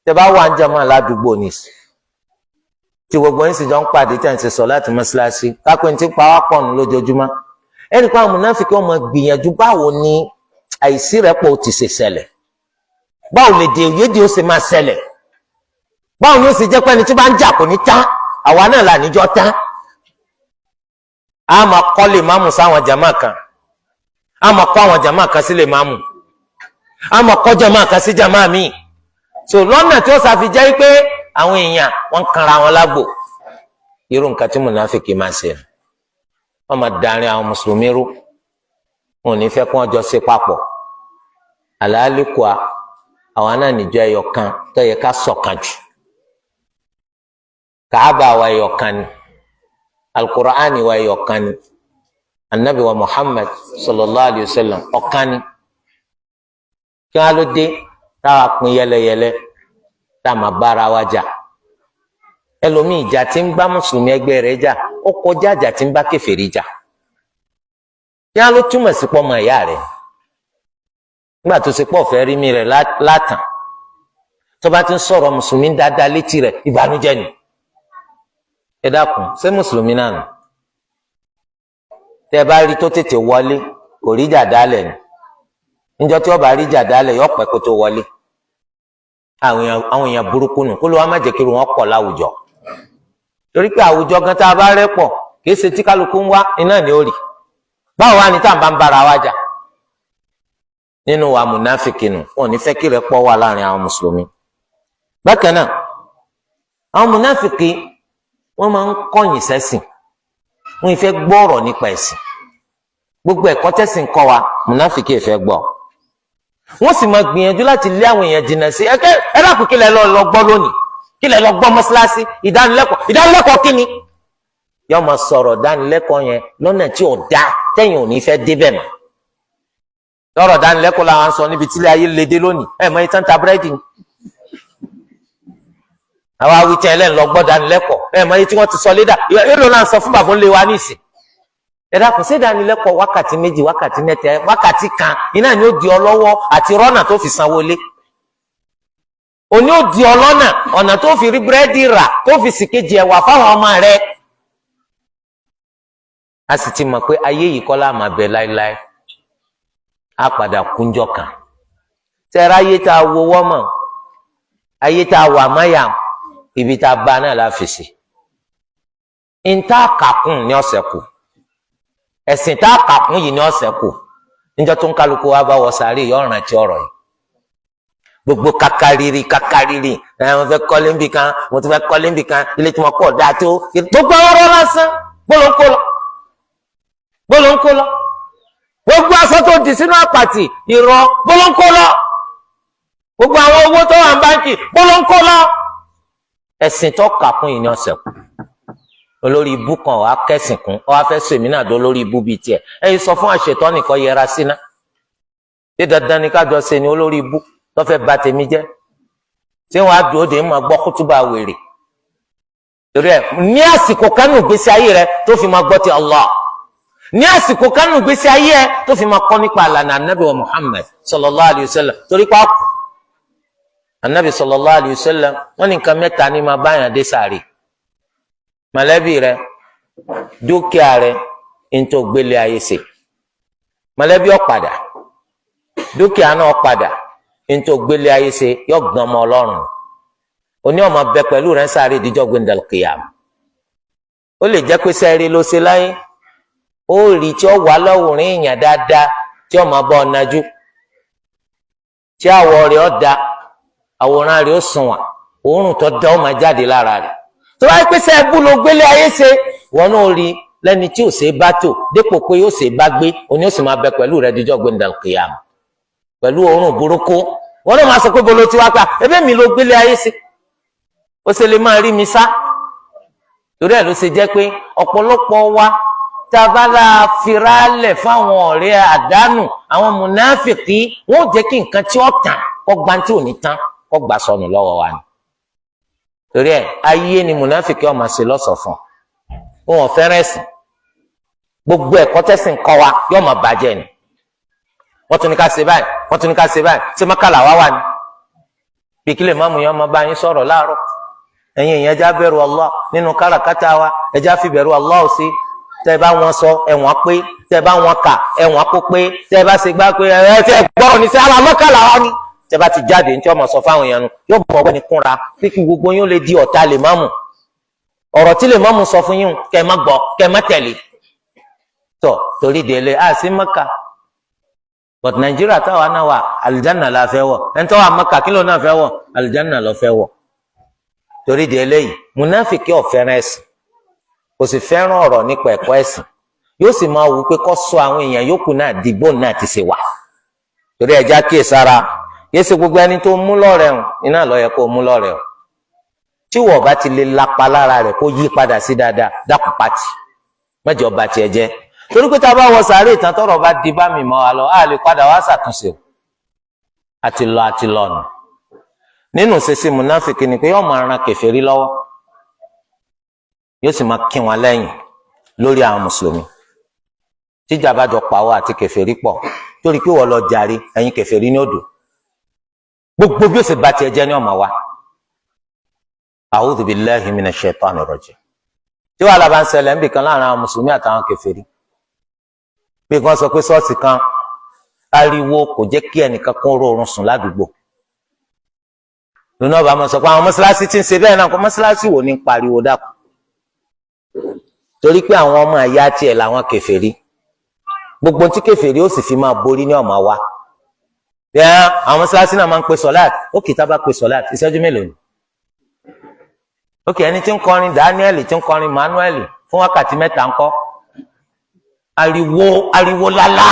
tẹ́ bá wà ń jẹ máa ládùúgbò nìsí tí gbogbo yín sì jọ ń pàdé tẹ̀ ń ṣe sọ láti mọ́ṣáláṣí kápẹ́ ní ti pa wá pọ̀ nù lójoojúmọ́ ẹnì kan àwọn mùnáfìkì wọn máa gbìyànjú báwo ni àìsí rẹ́pọ̀ ti ṣe ṣẹlẹ̀ báwo lè dè òyédè ó ṣe máa ṣẹlẹ̀ báwo ni ó ṣe jẹ́ pé ẹni tí bá ń jà kò ní tán àwa náà là níjọ́ tán a máa kọ́ lè máàmù sáwọn jàmáà kan a máa kọ́ àwọn jàmáà kan sí lè máàmù a máa kọ́ jàmáà kan sí jàmáà míì so lọ́nà tí ó ṣàfijẹ́ pé àwọn èèyàn wọ́n kanra wọn lágbo irú nǹkan tí mùnáfíkì máa ṣe wọ́n máa darí àwọn mùsùlùmí rú wọn ò ní fẹ́ kí wọ́n jọ ṣe papọ̀ àlàálíkùá àwọn náà níjọ ẹyọ kan tó yẹ ká ṣọ̀kan jù Kaaba wa ẹyọ kan ni Al-Qur'ani wa ẹyọ kan ni Annabi wa Muhammad sallallahu alayhi wa sallam ọ̀kan ni kí wọ́n ló dé táwa pín yẹlẹyẹlẹ tá a máa bára wa jà ẹlòmíì ìjà tí ń bá mùsùlùmí ẹgbẹ́ rẹ̀ jà ó kọjá ìjà tí ń bá kèfèrí jà kí wọ́n ló túmọ̀ sí pọ́ ọmọ ìyá rẹ̀ nígbà tó ṣe pọ̀ fẹ́ rí mi rẹ̀ látàn tó bá ti ń sọ̀rọ̀ mùsùlùmí dáadáa létí rẹ̀ ìbànújẹ́ ni ẹ dákun ṣé mùsùlùmí náà nù tẹ́ bá rí tó tètè wọlé kò rí jà dálẹ̀ ni níjọ́ tí ó bá rí jà dálẹ̀ yóò pẹ́ kó tó wọlé àwọn èèyàn burúkú nù kó ló wá má jẹ́ kí wọn pọ̀ láwùjọ torí pé àwùjọ gan tá a bá rẹ́ pọ̀ kì í ṣe tí kálukú ń wá iná ni ó rí báwo wá ní tá à ń bá ń bára wa jà nínú wa mùnáfíkì nù wọn ò ní fẹ́ kí rẹ̀ pọ̀ wà láàrin àwọn mùsùlùmí bákan náà àwọn mùnáfíkì wọ́n máa ń kọ̀yìn sẹ́sìn wọ́n ìfẹ́ gbọ́rọ̀ nípa ẹ̀sìn gbogbo ẹ̀kọ́ tẹ́sìn kọ́ wa mùnáfíkì ìfẹ́ gbọ́ wọ́n sì máa gbìyànjú láti lé àwọn èèyàn jìnnà sí ẹ dákun kí lẹ lọ gbọ́ lónìí kí lẹ lọ gbọ́ mọ́ṣáláṣí ìdánilẹ́kọ̀ọ́ kí ni yóò máa sọ̀rọ̀ ìdánilẹ́kọ̀ọ́ yẹn lọ́nà tí ò dá tẹ́yìn ò ní fẹ́ débẹ̀ mọ́ lọ́rọ̀ ìdánilẹ́kọ̀ọ́ làwọn sọ níbi tílé ayé lédè lónìí ẹ̀ mọ́ ìtàn ta búrẹ́dì ni àwọn awitẹ́ ẹlẹ́ni lọ gbọ́ ìdánilẹ́kọ̀ọ́ ẹ̀ mọ́ tí wọ́n ti sọ lédà èrò náà sọ fún bàbá ńlẹ̀ wa níìsín ẹ dákun sí ìdánilẹ́kọ̀ọ́ wákàtí méjì wákàtí mẹ́ta wákàtí kan iná ni ó di ọ lọ́wọ́ àti rọ́nà tó fi sanwó lé òní ó di ọ lọ́nà ọ̀nà tó fi rí búrẹ́dì rà tó fi sìkejì ẹ̀wà fáwọn ọmọ rẹ̀ a sì ti mọ̀ pé ayé yìí kọ́ láàmà bẹ láéláé á padà kúnjọ kan tẹ́ra ayé tá a wo wọ́mọ̀ ayé tá a wà máyà ibi tá a bá náà la fi sí ìta kàkún ní ọ̀sẹ̀ kù ẹ̀sìn tá a kàkún yìí ní ọ̀sẹ̀ kù níjọ́ tó ń kálukú wa bá wọ sàárè yọ ọ̀ràn tí ọ̀rọ̀ yìí gbogbo kakariri mo fẹ́ kọ́lé níbi kan mo tún fẹ́ kọ́lé níbi kan ilé tí mo kọ́ dáa tó gbogbo ọ̀rọ̀ lásán gbólóńkó lọ gbogbo aṣọ tó di sínú àpàtì irọ́ bọ́lọ́ńkó lọ gbogbo àwọn owó tó wà ní báńkì bọ́lọ́ńkó lọ. ẹ̀sìn tó kà kún yìí ní ọ̀sẹ̀ kù olórí ibú kan wàá kẹ́sìn kún ọ wá fẹ́ sèmi náà dó lórí ibú bíi tiẹ̀ ẹ̀yin sọ fún àṣetọ́ nìkan yẹra síná ṣé dandan ni kájọ ṣe ni olórí ibú tó fẹ́ bà tèmi jẹ́ ṣé wọ́n á dúró dé máa gbọ́ kútúbà wèrè torí ẹ̀ ní àsìkò kánú ìgbésí ayé rẹ tó fi máa gbọ́ ti Allah ní àsìkò kánú ìgbésí ayé ẹ tó fi máa kọ́ nípa àlànà anabi wa Muhammad sallallahu alayhi wa sallam torí pa kù anabi sallallahu alayhi wa sallam wọ́n ní nǹkan mẹ́ta ní máa báyàn dé sàárè mọ̀lẹ́bí rẹ dúkìá rẹ ntò gbélé ayé ṣe mọ̀lẹ́bí ọ̀padà dúkìá náà ọ̀padà ntò gbélé ayé ṣe yọ gan ọmọ Ọlọ́run oní ọmọ bẹ pẹ̀lú rẹ sáré ìdíjọ́ gbẹndàl kìyàm ó lè jẹ́ pé sẹ́ẹ̀rí ló ṣe láyé ó rí tí ó wà lọ́wọ́rin èèyàn dáadáa tí ó máa bọ́ ọ nájú tí àwọ̀ rẹ̀ ó da àwòrán rẹ̀ ó sunwọ̀n òórùn tó dá ó máa jáde lára rẹ̀ tó bá pé sẹ́ẹ̀bù ló gbélé ayé ṣe wọn náà rí lẹ́ni tí ò ṣe é bá tò dépò pé yóò ṣe é bá gbé oní ó sì máa bẹ pẹ̀lú rẹ̀ díjọ́ gbẹndàl kìyàm pẹ̀lú òórùn burúkú wọn náà máa sọ pé bolo ti wá pa ẹbí mi ló gbélé ayé ṣe ó ṣe lè máa rí mi sá torí ẹ̀ ló ṣe jẹ́ pé ọ̀pọ̀lọpọ̀ wa tabala firalẹ̀ fáwọn ọ̀rẹ́ àdánù àwọn mùnáfìkì wọn ò jẹ́ kí nǹkan tí ó tàn kó gba tí ò ní tán kó gbà sọnù lọ́wọ́ wa ni torí ẹ̀ ayé ni mùnáfìkì ó máa ṣe lọ́ṣọ̀ọ́ fún wọn ò fẹ́ràn ẹ̀sìn gbogbo ẹ̀kọ́ tẹ́sìn kọ́ wa yóò máa bàjẹ́ ni wọ́n tún ní ká ṣe báyìí wọ́n tún ní ká ṣe báyìí ṣé mọ́kàlà wá wà ní bí kílè máàmù yẹn ọmọ bá yín sọ̀rọ̀ láàárọ̀ ẹ̀yin èèyàn ẹja bẹ̀rù Allah nínú káràkátà wa ẹja fi bẹ̀rù Allah sí tẹ́ bá wọn sọ ẹ̀wọ̀n pé tẹ́ bá wọn kà ẹ̀wọ̀n kó pé tẹ́ bá ṣe gbá pé ẹ̀ tẹ́ gbọ́rọ̀ ní sí àwọn mọ́kànlá wa ni tẹ́ bá ti jáde ní tí ọmọ sọ fáwọn èèyàn yóò bọ̀ ọgbẹ́ ní kúnra pé kí gbogbo yín ó lè di ọ̀tá lè máàmù ọ̀rọ̀ tí lè máàmù sọ fún yín kẹ́ má gbọ́ kẹ́ má tẹ̀lé tọ̀ torí délé àti Mẹ́kà but Nàìjíríà táwa náà wà àlìjáná la fẹ́ wọ̀ ẹni tó wà Mẹ́kà kí ló náà fẹ́ wọ̀ àlìjáná lọ fẹ́ wọ̀ torí di eléyìí múnáfìkì ò fẹ́ràn ẹ̀sìn kò sì fẹ́ràn ọ̀rọ̀ nípa ẹ̀kọ́ ẹ̀sìn yóò sì máa wù pé kó sọ àwọn èèyàn yòókù náà dìgbò náà ti ṣe wà torí ẹja kíyè sára yé ṣe gbogbo ẹni tó mú lọ́rẹ̀ hàn iná ló yẹ kó mú lọ́rẹ̀ hàn tí wọ́n bá ti lè lapa lára rẹ̀ kó yí padà sí dáadáa dákun pàtì mẹ́jọ bá tiẹ̀ jẹ́ torí pé tá a bá wọ sàárè ìtàn tọ́rọ̀ bá di bá mi mọ́ wa lọ a lè padà wá ṣàtúnṣe àti lọ nù nínú ṣẹṣẹ munafiki ni pé yóò máa ran kèfèrí lọ́wọ́ yóò sì máa kí wọn lẹ́yìn lórí àwọn mùsùlùmí tíjà bá jọ pawọ́ àti kèfèrí pọ̀ torí pé wọ́n lọ jàre ẹ̀yin kèfèrí ní odò gbogbo bí ó sì bá tiẹ̀ jẹ́ ní ọmọ wa a'udhu billahi minash shaitani rajim tí wàhálà bá ń ṣẹlẹ̀ níbi kan láàrin àwọn mùsùlùmí àtàwọn kèfèrí bí kan sọ pé ṣọ́ọ̀ṣì kan ariwo kò jẹ́ kí ẹnìkan kan rọrùn sùn ládùúgbò lónà ọba máa sọ pé àwọn mọ́sálásí ti ń ṣe bẹ́ẹ̀ náà kó mọ́sálásí wò ní pariwo dákú torí pé àwọn ọmọ àyà tiẹ̀ làwọn kèfèrí gbogbo tí kèfèrí ó sì fi máa borí ní ọmọ wa bẹ́ẹ̀ àwọn mọ́sálásí náà máa ń pe sọ́láàtì ó kì í tá bá pe sọ́láàtì ìṣẹ́jú mélòó ni ó kì í ẹni tí ń kọrin Daniel tí ń kọrin Manuel fún wákàtí mẹ́ta ńkọ́ ariwo lálá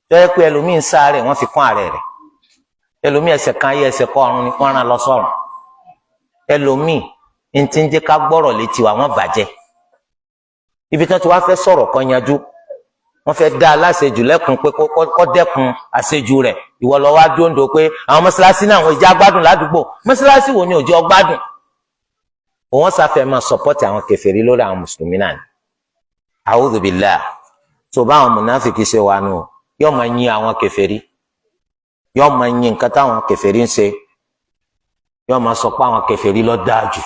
tó yẹ pé ẹlòmíín ń sáré wọ́n fi kún ààrẹ rẹ̀ ẹlòmíì ẹsẹ̀ kan ayé ẹsẹ̀ kọ́ ọ̀run ni wọ́n rán lọ sọ́run ẹlòmíì ní ti ń jẹ́ ká gbọ́rọ̀ létí wa wọ́n bàjẹ́ ibi tí wọ́n ti wá fẹ́ sọ̀rọ̀ kan yanjú wọ́n fẹ́ dá aláṣejù lẹ́kùn pé kó dẹ́kun àṣejù rẹ̀ ìwọ lọ wá dóńdó pé àwọn mọ́ṣáláṣí náà wọ́n ìjà gbádùn ládùúgbò mọ́ṣáláṣí wo ni òjò gbádùn òun sáfẹ́ máa sọpọ́tì àwọn kèfèrí lórí àwọn mùsùlùmí náà ni a'udhu billah tó bá àwọn mùnáfìkì ṣe wà nù yóò máa yin àwọn kèfèrí yóò máa yin nǹkan táwọn kèfèrí ń ṣe yóò máa sọ pé àwọn kèfèrí ló dáa jù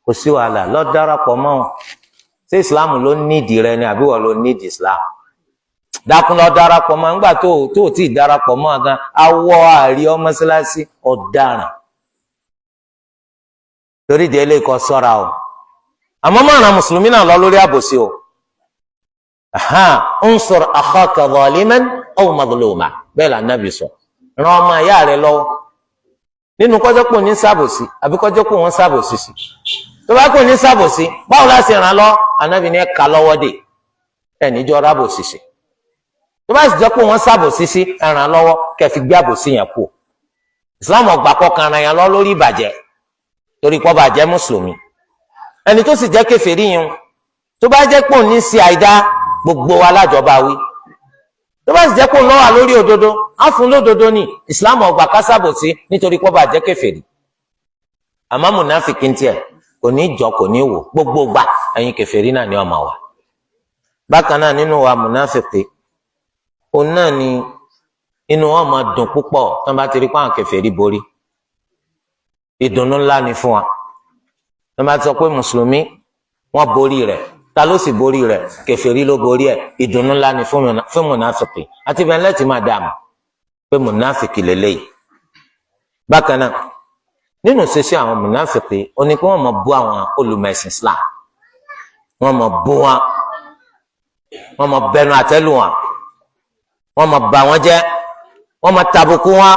kò sí wàhálà lọ darapọ̀ mọ́ wọn ṣé islam ló nídìí rẹ ni àbí wọ́n ló nídìí islam dákun lọ darapọ̀ mọ́ nígbà tó tí ì darapọ̀ mọ́ gan awọ àrí ọmọsíláṣí ọ̀daràn torí di eléyìí kọ sọ́ra o àmọ́ márùn mùsùlùmí náà lọ lórí àbòsí o unsur akhaka zaliman aw mazluma bẹ́ẹ̀ là nàbì sọ ràn ọmọ ìyá rẹ lọ́wọ́ nínú kọjọpọ ní sábòsí àbí kọjọpọ wọn sábòsí sí tó bá kò ní sábòsí báwo la ṣe ràn lọ Ànábì ní ẹka lọ́wọ́ dè ẹnìjọ rábòsí sí tó bá sì jẹ́ pé wọ́n ṣàbòsí sí ẹ ràn lọ́wọ́ kẹ́ fi gbé àbòsí yẹn kù. Islam ọgbà kọkàn ara yẹn lọ lórí ìbàjẹ́ torí pọ́ bàjẹ́ mùsùlùmí. Ẹni tó sì jẹ́ kèfèrí yẹn tó bá jẹ́ pé òun ní sí àìdá gbogbo wa lájọba wí, tó bá sì jẹ́ pé òun ló wà lórí òdodo á fún lódodo ní. Islam ọgbà ká ṣàbòsí nítorí pọ́ bàjẹ́ kèfèrí. Àmọ́ mùnáfíkí tiẹ̀ kò ní jọ kò ní wò, gbogbo gbà ẹ̀yin kèfèrí náà ni ó máa wà. Bákan náà nínú wa mùnáfíkí òun náà ni inú wọn máa dùn púpọ̀ tí wọ́n bá ti rí pé àwọn kèfèrí borí. Ìdùnnú ńlá ni fún wa tí wọ́n bá ti sọ pé mùsùlùmí wọ́n borí rẹ̀, ta ló sì borí rẹ̀? Kèfèrí ló borí ẹ̀. Ìdùnnú ńlá ni fún mùnáfíkí àti bẹ́ẹ̀ lẹ́tì máa dààmú pé mùnáfíkí lélẹ́yìí. Bákan náà nínú ṣíṣe àwọn mùnáfíkí ó ní pé wọ́n máa bú àwọn olùmẹ̀sìn Islam, wọ́n máa bú wọn, wọ́n máa bẹnu àtẹ́lù wọn, wọ́n máa bà wọ́n jẹ́, wọ́n máa tàbùkù wọn.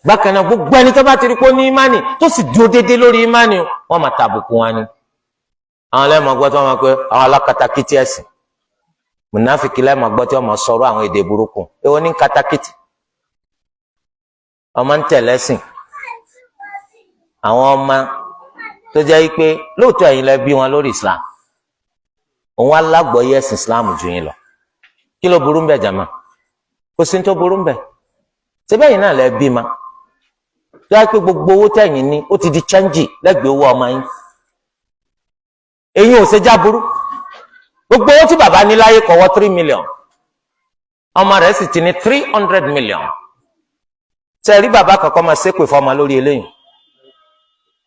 Bákan náà gbogbo ẹni tó bá ti rí pé ó ní ìmánì tó sì dúró déédéé lórí ìmánì wọ́n máa tàbùkù wọn ni. Àwọn lẹ́ẹ̀mọ̀ gbọ́ tí wọ́n máa pé àwọn alákatakítí ẹ̀sìn, mùnáfíkí lẹ́ẹ̀mọ̀ gbọ́ tí wọ́n máa sọ̀rọ̀ àwọn èdè burúkú. Èwo ní katakítí? ọmọ ń tẹ̀lẹ́sìn, àwọn ọmọ tó jẹ́ pé lóòótọ́ ẹ̀yin lẹ bí wọn lórí Islam, òun alágbọ̀ọ́yé ẹ̀sìn Islam jù yín lọ. Kí ló burú ń bẹ̀ jàmá? Kò sí tó burú ń bẹ̀. Síbẹ̀ yìí náà lẹ bí ma tó yẹ pé gbogbo owó tẹ̀yìn ní ó ti di chẹ́ńjì lẹ́gbẹ̀ẹ́ owó ọmọ yín. Èyí ò ṣe já burú. Gbogbo owó tí bàbá ní láyé kọ̀wọ́ 3 million, ọmọ rẹ̀ sì ti ní 300 million. Ṣé rí bàbá kankan máa ṣépè fọmọ lórí eléyìí?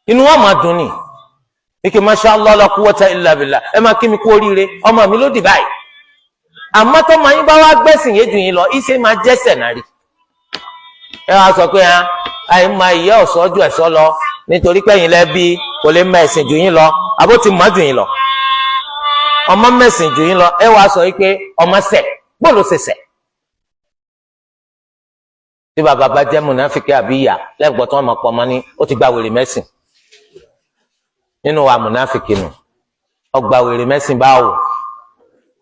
Inú wọn máa dùn ní ike masha Allah la quwwata illa billah, ẹ máa kí mi kú oríire, ọmọ mi ló dì báyìí. Àmọ́ tó máa yín bá wá gbẹ̀sìn yé jù yín lọ, ìṣe máa jẹ́sẹ̀ náà rí. Ẹ wá sọ pé àì máa ìyá ọ̀sọ́ ju ẹ̀sọ́ lọ nítorí pé ẹ̀yin lẹ́bi kò lè mọ ẹ̀sìn jù yín lọ, àbó ti mọ̀ jù yín lọ. Ọmọ mẹ̀sìn jù yín lọ, ẹ wá sọ pé ọmọ ṣẹ̀, bó ló ṣe ṣẹ̀? Tí bàbá bá jẹ́ mùnáfíkí àbí ìyá lẹ́gbọ̀ọ́ tí wọ́n máa pọ̀ ọmọ ní ó ti gba wèrè mẹ́sìn. Nínú wa mùnáfíkí nù, ọgbà wèrè mẹ́sìn bá wò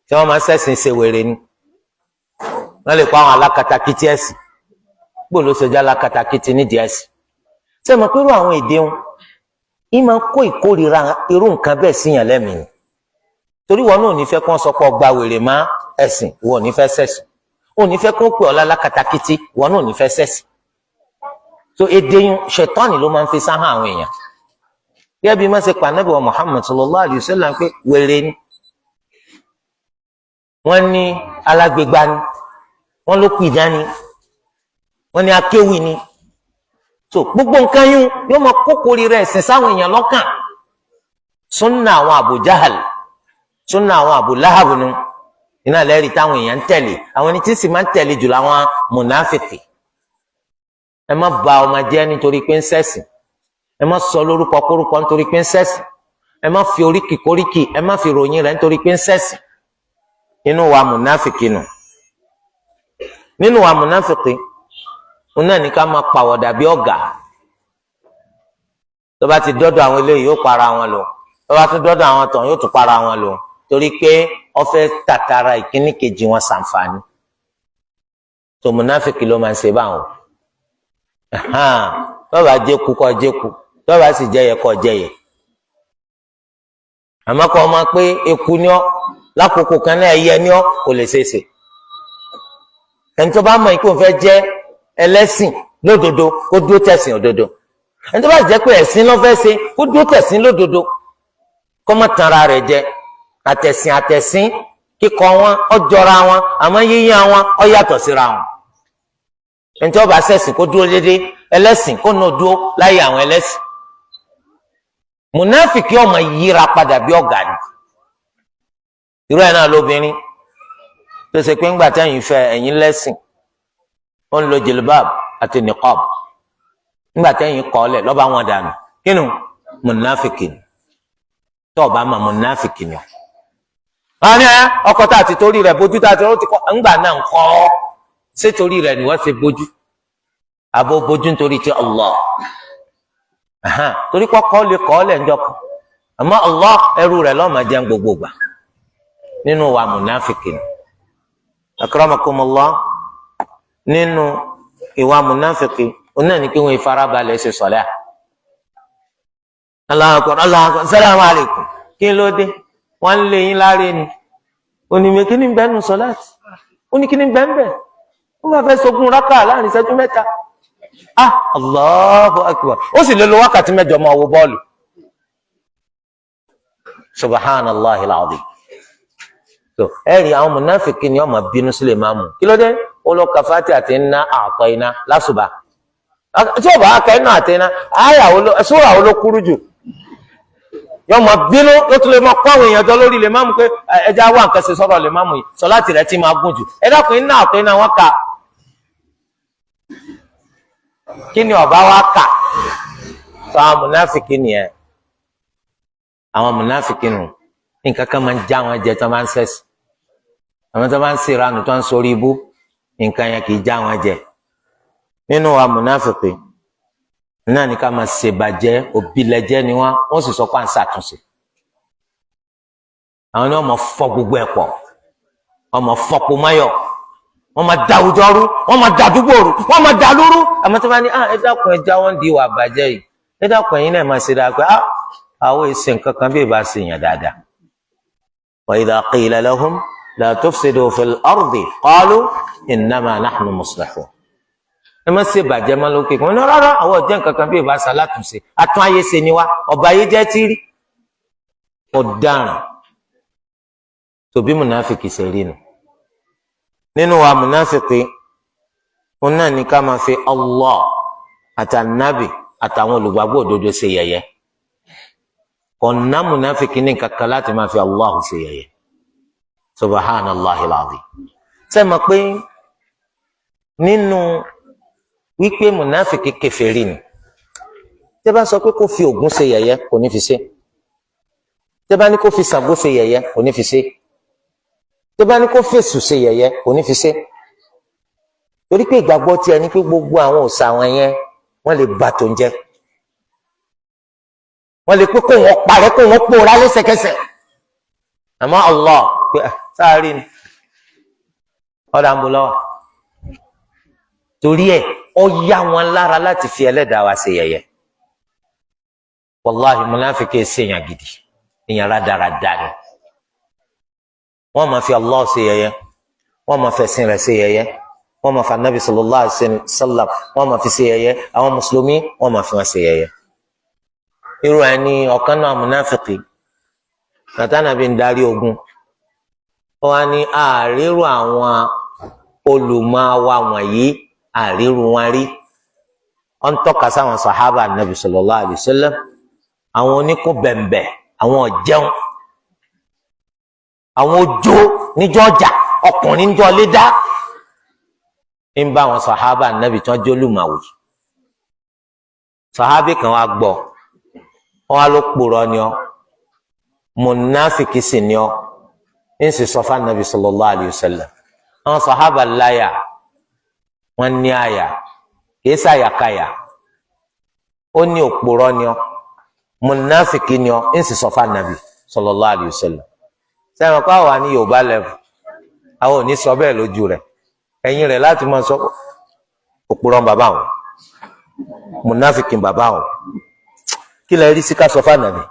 tí wọ́n máa ṣẹ̀sìn ṣe wèrè ni. Wọ́n lè kọ́ àwọn alákatakítí ẹ̀sìn, bó ló ṣe jẹ́ alákatakítí nídìí ẹ̀sìn. Ṣé mo pẹ́rú àwọn èdè wọn yìí máa ń kó ìkórìíra irú nǹkan bẹ́ẹ̀ síyàn lẹ́mìí? Torí wọn náà ò ní fẹ́ kí wọ́n sọ pé ọgbà wèrè má ẹ̀sìn, wọn ò ní fẹ́ ṣẹ̀sìn. Ò ní fẹ́ kí wọ́n pè ọ́ lálákatakítí, wọn náà ò ní fẹ́ ṣẹ̀sìn. So èdè yìí ṣẹ̀tánì ló máa ń fi sáhàn àwọn èèyàn. Gẹ́gẹ́ bí wọ́n ṣe pa Ànábì wa Muhammad sallallahu alayhi wa sallam pé wèrè ni, wọ́n ní alágbègbà ni, wọ́n ló pìdán ni, wọ́n ní akéwì ni. So gbogbo nǹkan yún yóò máa kókòrí rẹ̀ ẹ̀sìn sáwọn èèyàn lọ́kàn. Súnà àwọn Abu Jahal, súnà àwọn Abu Lahab nu iná lẹ́rìí táwọn èèyàn ń tẹ̀lé, àwọn ẹni tí sì máa ń tẹ̀lé jù láwọn mùnáfìkì. Ẹ má bà ọmọ jẹ́ nítorí pé ń ṣẹ̀sìn, ẹ má sọ lórúkọ kórúkọ nítorí pé ń ṣẹ̀sìn, ẹ má fi oríkì kóríkì, ẹ má fi ròyìn rẹ̀ nítorí pé ń ṣẹ̀sìn. Inú wa mùnáfìkì nù. Nínú wa mùnáfìkì òun náà ní ká máa pàwọ̀dà bí ọ̀gá. Tó bá ti dọ́dọ̀ àwọn eléyìí yóò para wọn lò, tó bá tún dọ́dọ̀ àwọn tàn yóò tún para wọn lò, torí pé ó fẹ́ tàtàrà ìkíní kejì wọn ṣàǹfààní. tó mùnáfíkì ló máa ń ṣe báwọn tọ́ba jẹ́kù kọ́ jẹ́kù tọ́ba sì jẹ́yẹ kọ́ jẹ́yẹ. àmọ́ kọ́ ọmọ pé eku ni ọ́ lákòókò kan náà ẹyẹ ni ọ́ kò lè ṣeéṣe. ẹni tó bá mọ̀ ikú fẹ́ jẹ́ ẹlẹ́sìn lódodo kó dúró tẹ̀sìn òdodo, ẹni tó bá jẹ́ pé ẹ̀sìn ló fẹ́ ṣe kó dúró tẹ̀sìn lódodo, kó má tanra rẹ̀ jẹ. àtẹ̀sìn kíkọ wọn ó jọra wọn àmọ́ yíyán wọn ó yàtọ̀ síra wọn. ẹni tó bá ṣẹ̀sìn kó dúró déédéé, ẹlẹ́sìn kó náà dúró láyé àwọn ẹlẹ́sìn. mùnáfìkì ọmọ yíra padà bí ọ̀gá ni. irú ẹ̀ náà lóbìnrin tó ṣe pé ńgbà tẹ́yìn fẹ́ ẹ̀yin lẹ́sìn ó ń lo jilbab àti niqab, ńgbà tẹ́yìn kọ́ ọ́lẹ̀ lọ́ba wọn dànù kínú mùnáfìkì ni. tó o bá mọ̀ mùnáfìkì ni wọ́n ní ọkọ tá a ti torí rẹ̀ bójú tá a ti rọ́ ti kọ́ ńgbà náà ń kọ́ ṣé torí rẹ̀ ni wọ́n ṣe bójú àbò bójú nítorí ti Allah. torí kọ́kọ́ lè kọ́ ọ́lẹ̀ ńjọ́ kan àmọ́ Allah ẹrú rẹ̀ lọ́ọ́ máa jẹun gbogbo gbà. nínú wa mùnáfìkì ni. akramakumullah nínú ìwà munafiki onáà ní kí wọ́n ìfarabalẹ̀ ṣe sọ̀lá. Allahu akbar, Allahu akbar, salamu alaykum, kí ló dé wọ́n lé yín láre ni onímọ̀ kí ní bẹ́ẹ̀ nù sọ̀láàtì ó ní kí ní bẹ́ẹ̀ bẹ́ẹ̀ ó bá fẹ́ sọgún rákà láàrin ìṣẹ́jú mẹ́ta. Allahu akbar, ó sì lè lo wákàtí mẹ́jọ máa wo bọ́ọ̀lù. Subhanallahil azim. So ẹ̀rí àwọn munafiki ni wọ́n máa bínú sílẹ̀ máa mú kí ló dé olóka fati àti iná àtọ̀ iná lásùbà tí ó bá aka iná àti iná sóra olókúrú jù yọ máa bínú ló tún lè máa kó àwọn èèyàn jọ lórí lè máa mú pé ẹja wà nǹkan ṣe sọ̀rọ̀ lè máa mú yìí sọ láti rẹ̀ tí máa gùn jù ẹ dákun iná àtọ̀ iná wọn kà kí ni ọba wa kà sọ àwọn munafiki nìyẹn àwọn munafiki nù nǹkan kan máa ń já wọn jẹ tó máa ń sẹ́sì àwọn tó máa ń ṣèrànù tó ń sórí ibú nǹkan yẹn kì í já wọn jẹ nínú wa mùnáfìkì náà ní ká máa ṣèbàjẹ́ òbílẹ̀jẹ́ ni wọ́n sì sọ pé à ń ṣàtúnṣe àwọn ni wọ́n máa fọ́ gbogbo ẹ̀ pọ̀ wọ́n máa fọ́pò máyọ̀ wọ́n máa da àwùjọ rú wọ́n máa da àdúgbò rú wọ́n máa da lóru àmọ́ tó bá ní ẹ dákun ẹ já wọn di ìwà àbàjẹ́ yìí ẹ dákun ẹ̀yin náà máa ṣe dáa pé àwọn èsì nǹkan kan bí ìbá ṣe yàn dáadáa. وإذا قيل لهم لا تفسدوا في الأرض قالوا إنما نحن مصلحون. ẹ má ṣe bàjẹ́ má lókè kan rárá àwọn ọ̀jẹ̀ nǹkan kan bí ìbá ṣe alátúnṣe atún ayé ṣe ni wá ọba ayé jẹ́ tí rí ọ̀daràn tòbí mùnáfìkì ṣe rí nu. nínú wa mùnáfìkì òun náà ní ká máa fi Allah àtànábì àtàwọn olùgbàgbọ́ òdodo ṣe yẹ̀yẹ́ ọ̀nà munafiki ní kankan láti máa fi Allahu ṣe yẹ̀yẹ́ subhanallahil azim. ṣé mọ̀ pé nínú wípé munafiki kèfèrí ni tẹ́ bá sọ pé kó fi Ògún ṣe yẹ̀yẹ́ kò ní fi ṣe tẹ́ bá ní kó fi Ṣàngó ṣe yẹ̀yẹ́ kò ní fi ṣe tẹ́ bá ní kó fèsù ṣe yẹ̀yẹ́ kò ní fi ṣe torí pé ìgbàgbọ́ tiẹ̀ ní pé gbogbo àwọn òòṣà wọn yẹn wọ́n lè bà tó ń jẹ́ wọ́n lè pé kó wọn parẹ́ kó wọn pòórá lẹ́sẹ̀kẹsẹ̀ àmọ́ Allah pé sáárì ni ọ̀dà ń bọ̀ lọ́wọ́ torí ẹ̀ ó yá wọn lára láti fi ẹlẹ́dàá wa ṣe yẹ̀yẹ́ wàláhì múnáfíkì ṣèyàn gidi èèyàn rádaràdà ni wọ́n máa fi Allah ṣe yẹ̀yẹ́ wọ́n máa fẹ̀sìn rẹ̀ ṣe yẹ̀yẹ́ wọ́n máa fi Ànábì sallallahu alaihi wasallam wọ́n máa fi ṣe yẹ̀yẹ́ àwọn mùsùlùmí wọ́n máa fi wọn ṣe yẹ̀yẹ́. irú ẹni ọ̀kan náà múnáfìkì nàtànàbí ń darí ogun ó wá ní àárírù àwọn olùmọ̀wá wọ̀nyí àárírù wọn rí ó ń tọ́ka sáwọn sàhábà nàbì sallallahu alaihi wasallam àwọn oníkún bẹ̀m̀bẹ̀ àwọn ọ̀jẹun àwọn ojó níjọ́ ọjà ọkùnrin níjọ́ lédá ń bá àwọn sàhábà nàbì tí wọ́n jólùmọ̀wé sàhábì kan wá gbọ́ wọn á ló kpòrọ ni ọ mùnáfìkì sì ni ọ ń sì sọ fún Ànábì sallallahu alayhi wa sallam àwọn sàhábà láyà wọn ní àyà kìí sàyàkáyà ó ní òkpòrọ ni ọ mùnáfìkì ni ọ ń sì sọ fún Ànábì sallallahu alayhi wa sallam sẹ́wọ̀n kó àwọn ní Yorùbá lẹ́fù àwọn ò ní sọ bẹ́ẹ̀ lójú rẹ̀ ẹ̀yìn rẹ̀ láti máa sọ òkpòrọ bàbá wọn mùnáfìkì bàbá wọn kí lè rí sí ká sọ fánàbí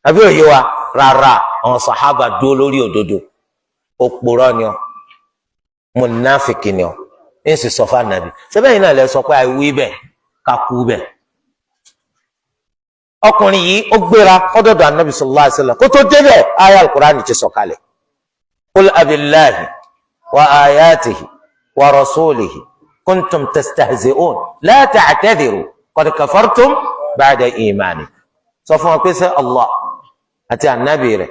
àbí òye wa rárá àwọn sàhábà dúró lórí òdodo òpùrọ́ ni ọ mùnáfìkì ni ọ ń sì sọ fánàbí sẹbẹyìn náà lè sọ pé àìwí bẹ́ẹ̀ ká kú bẹ́ẹ̀. ọkùnrin yìí ó gbéra ọdọdọ Ànábì sallallahu alaihi wasallam kó tó débẹ̀ àyá Al-Qur'ani ti sọ̀kalẹ̀ qul abillahi wa ayatihi wa rasulihi kuntum tastahzi'un la ta'tadhiru qad kafartum ba'da imani sọ fún wọn pé sẹ Allah àti ànábì rẹ̀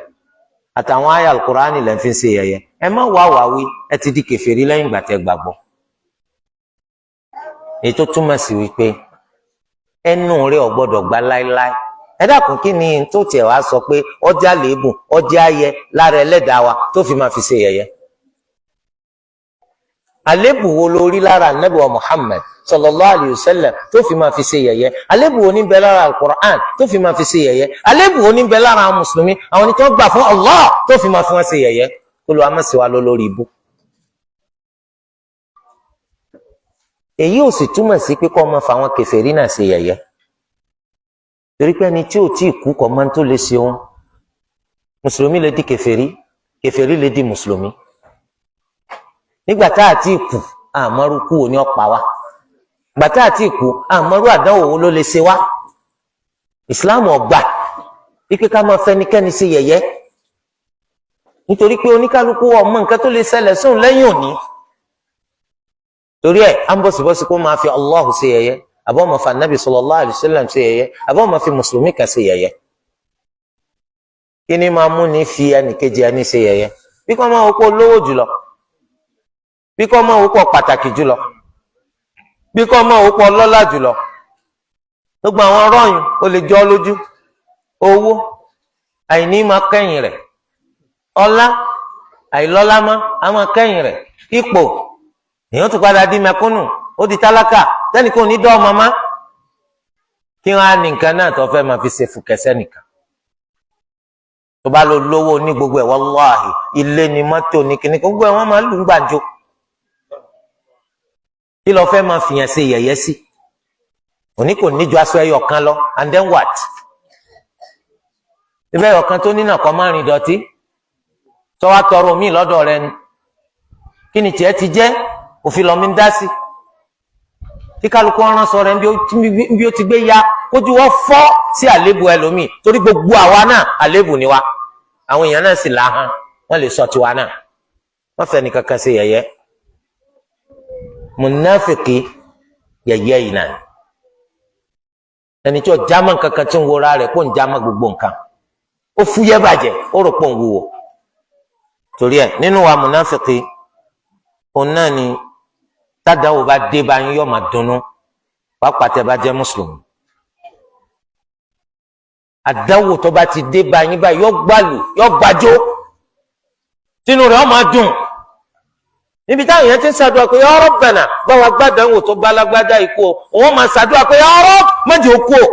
àtàwọn àyà Al-Qur'ani lẹ fi ń ṣe yẹ̀yẹ́ ẹ má wá wá wí ẹ ti di kèfèrí lẹ́yìn ìgbà tẹ́ gbàgbọ́. èyí tó túmọ̀ sí wípé ẹnu rẹ̀ ò gbọ́dọ̀ gbà láéláé ẹ dákun kí ni tó tiẹ̀ wá sọ pé ọjà lèébùn ọjà ayẹ lára ẹlẹ́dàá wa tó fi máa fi ṣe yẹ̀yẹ́. àlébù wo lórí lára ànábì wa Muhammad sallallahu alayhi wa sallam tó fi máa fi ṣe yẹ̀yẹ́ àlébù wo ní bẹ lára Al-Qur'an tó fi máa fi ṣe yẹ̀yẹ́ àlébù wo ní bẹ lára àwọn mùsùlùmí àwọn tó gbà fún Allah tó fi máa fi wọn ṣe yẹ̀yẹ́ Olúwa má ṣe wá lórí ibú èyí ò sì túmọ̀ sí pé kọ́ ọmọ fáwọn kèfèrí náà ṣe yẹ̀yẹ́ torí pé ẹni tí ò tí ì kú kọ́ máa ń tó lè ṣe òun mùsùlùmí lè di kèfèrí kèfèrí lè di mùsùlùmí nígbà tá a ti kú àmọ́rú kú òní ọ̀pá wa ìgbà tá a ti kú àmọ́rú àdánwò wo ló lè ṣe wá ìsìláàmù ọgbà wípé ká máa fẹ́nikẹ́ni ṣe yẹ̀yẹ́ nítorí pé oníkálukú ọmọ nǹkan tó lè ṣẹlẹ̀ sóun lẹ́yìn òní torí ẹ̀ á ń bọ̀sibọ́sí kó máa fi Allah ṣe yẹ̀yẹ́ àbọ̀ máa fi anabi sallallahu alaihi wasallam ṣe yẹ̀yẹ́ àbọ̀ máa fi mùsùlùmí kan ṣe yẹ̀yẹ́ kí ni máa mú ní fi ẹnìkejì ẹni ṣe yẹ̀yẹ́ bí kò máa wò pé olówó jùlọ bí kò máa wò pé pàtàkì jùlọ bí kò máa wò pé ọlọ́lá jùlọ gbogbo àwọn ọ̀rọ̀yìn ó lè jọ lójú owó àìní máa kẹ́yìn rẹ̀ ọlá àìlọ́lá máa kẹ́yìn rẹ̀ ipò èèyàn tó padà di mẹ̀kúnnù ó di tálákà sẹ́nìkan ò ní dọ́ ọmọ má kí wọ́n á ní nǹkan náà tó fẹ́ máa fi ṣe fùkẹ́sẹ́ nìkan tó bá lọ lówó ní gbogbo ẹ̀ wàláhì ilé ni mọ́tò ní kíní gbogbo ẹ̀ wọ́n máa lù ń gbàjọ kí lọ fẹ́ máa fìyàn ṣe yẹ̀yẹ́ sí òní kò níjọ aṣọ ẹyọ kan lọ and then what ibẹ̀ ẹyọ kan tó ní náà kọ́ máa rìn dọ̀tí tó wá tọrọ míì lọ́dọ̀ rẹ ni kí ni tiẹ̀ ti jẹ́ òfin lọ́mí ń dá sí kí kálukú ọ̀ràn sọ rẹ̀ bí ó ti gbé ya kójú wọ́n fọ́ sí àléébù ẹlòmíì torí gbogbo àwa náà àléébù ni wa àwọn èèyàn náà sì láhàn wọ́n lè sọ tiwa náà wọ́n fẹ́ ní kankan ṣe yẹ̀yẹ́ mùnáfìkì yẹ̀yẹ́ yìí náà ẹni tí ó jámọ́ kankan tí ń wora rẹ̀ kó ń jámọ́ gbogbo nǹkan ó fúyẹ́ bàjẹ́ ó rò pọ̀ ń wúwo torí ẹ̀ nínú wa mùnáfìkì òun náà ni tádàwò bá dé bá yín yóò máa dunnú pàápàá tẹ́ bá jẹ́ mùsùlùmí àdáwò tó bá ti dé bá yín báyìí yóò gbàlù yóò gbàjó tínú rẹ̀ ó máa dùn níbi táwọn èèyàn ti ń ṣàdúrà pé ya Rabbana báwa gbàdánwò tó bá lágbádá ikú o òun máa ṣàdúrà pé ya Rabb méjì ó kú o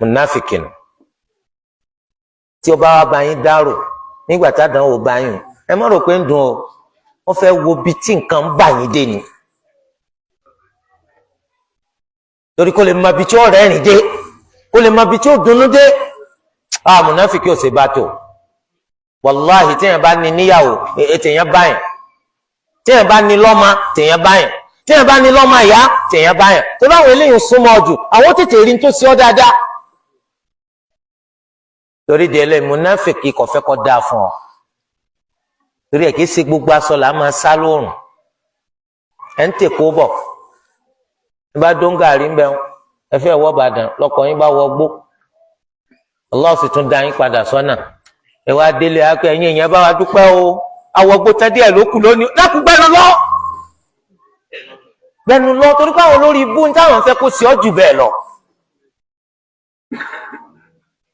mùnáfìkì nù tí ó bá wá bá yín dárò nígbà tádàwò bá yín ẹ má rò pé ń dùn o wọ́n fẹ́ wo bí tí nǹkan ń bà yín dé ni torí kó lè mọ ibi tí ó rẹ́rìn dé kó lè mọ ibi tí ó dunnú dé mùnáfíkì ò ṣe bá tó wàláhì téèyàn bá ní níyàwó téèyàn báyìí téèyàn bá ní lọ́mọ téèyàn báyìí téèyàn bá ní lọ́mọ ìyá téèyàn báyìí tó báwọn eléyìí súnmọ́ jù àwọn tètè rí tó ṣe ọ́ dáadáa torí délé mùnáfíkì kò fẹ́ kó dáa fún ọ torí ẹ̀ kìí ṣe gbogbo aṣọ là máa sá lóòrùn ẹ̀ ń tèkó bọ̀ ẹ bá dóńgàrí ń bẹ ẹ fẹ́ wọ́ Ìbàdàn lọ́kọ̀ yín bá wọ gbó Allah sì tún dá yín padà sọ́nà ẹ wá délé akọ ẹ̀yìn èèyàn bá wa dúpẹ́ o awọ́gbó tán díẹ̀ ló kù lónìí dákun gbẹnu lọ torí pé àwọn olórí ibú ń táwọn fẹ́ kó sí ọ jù bẹ́ẹ̀ lọ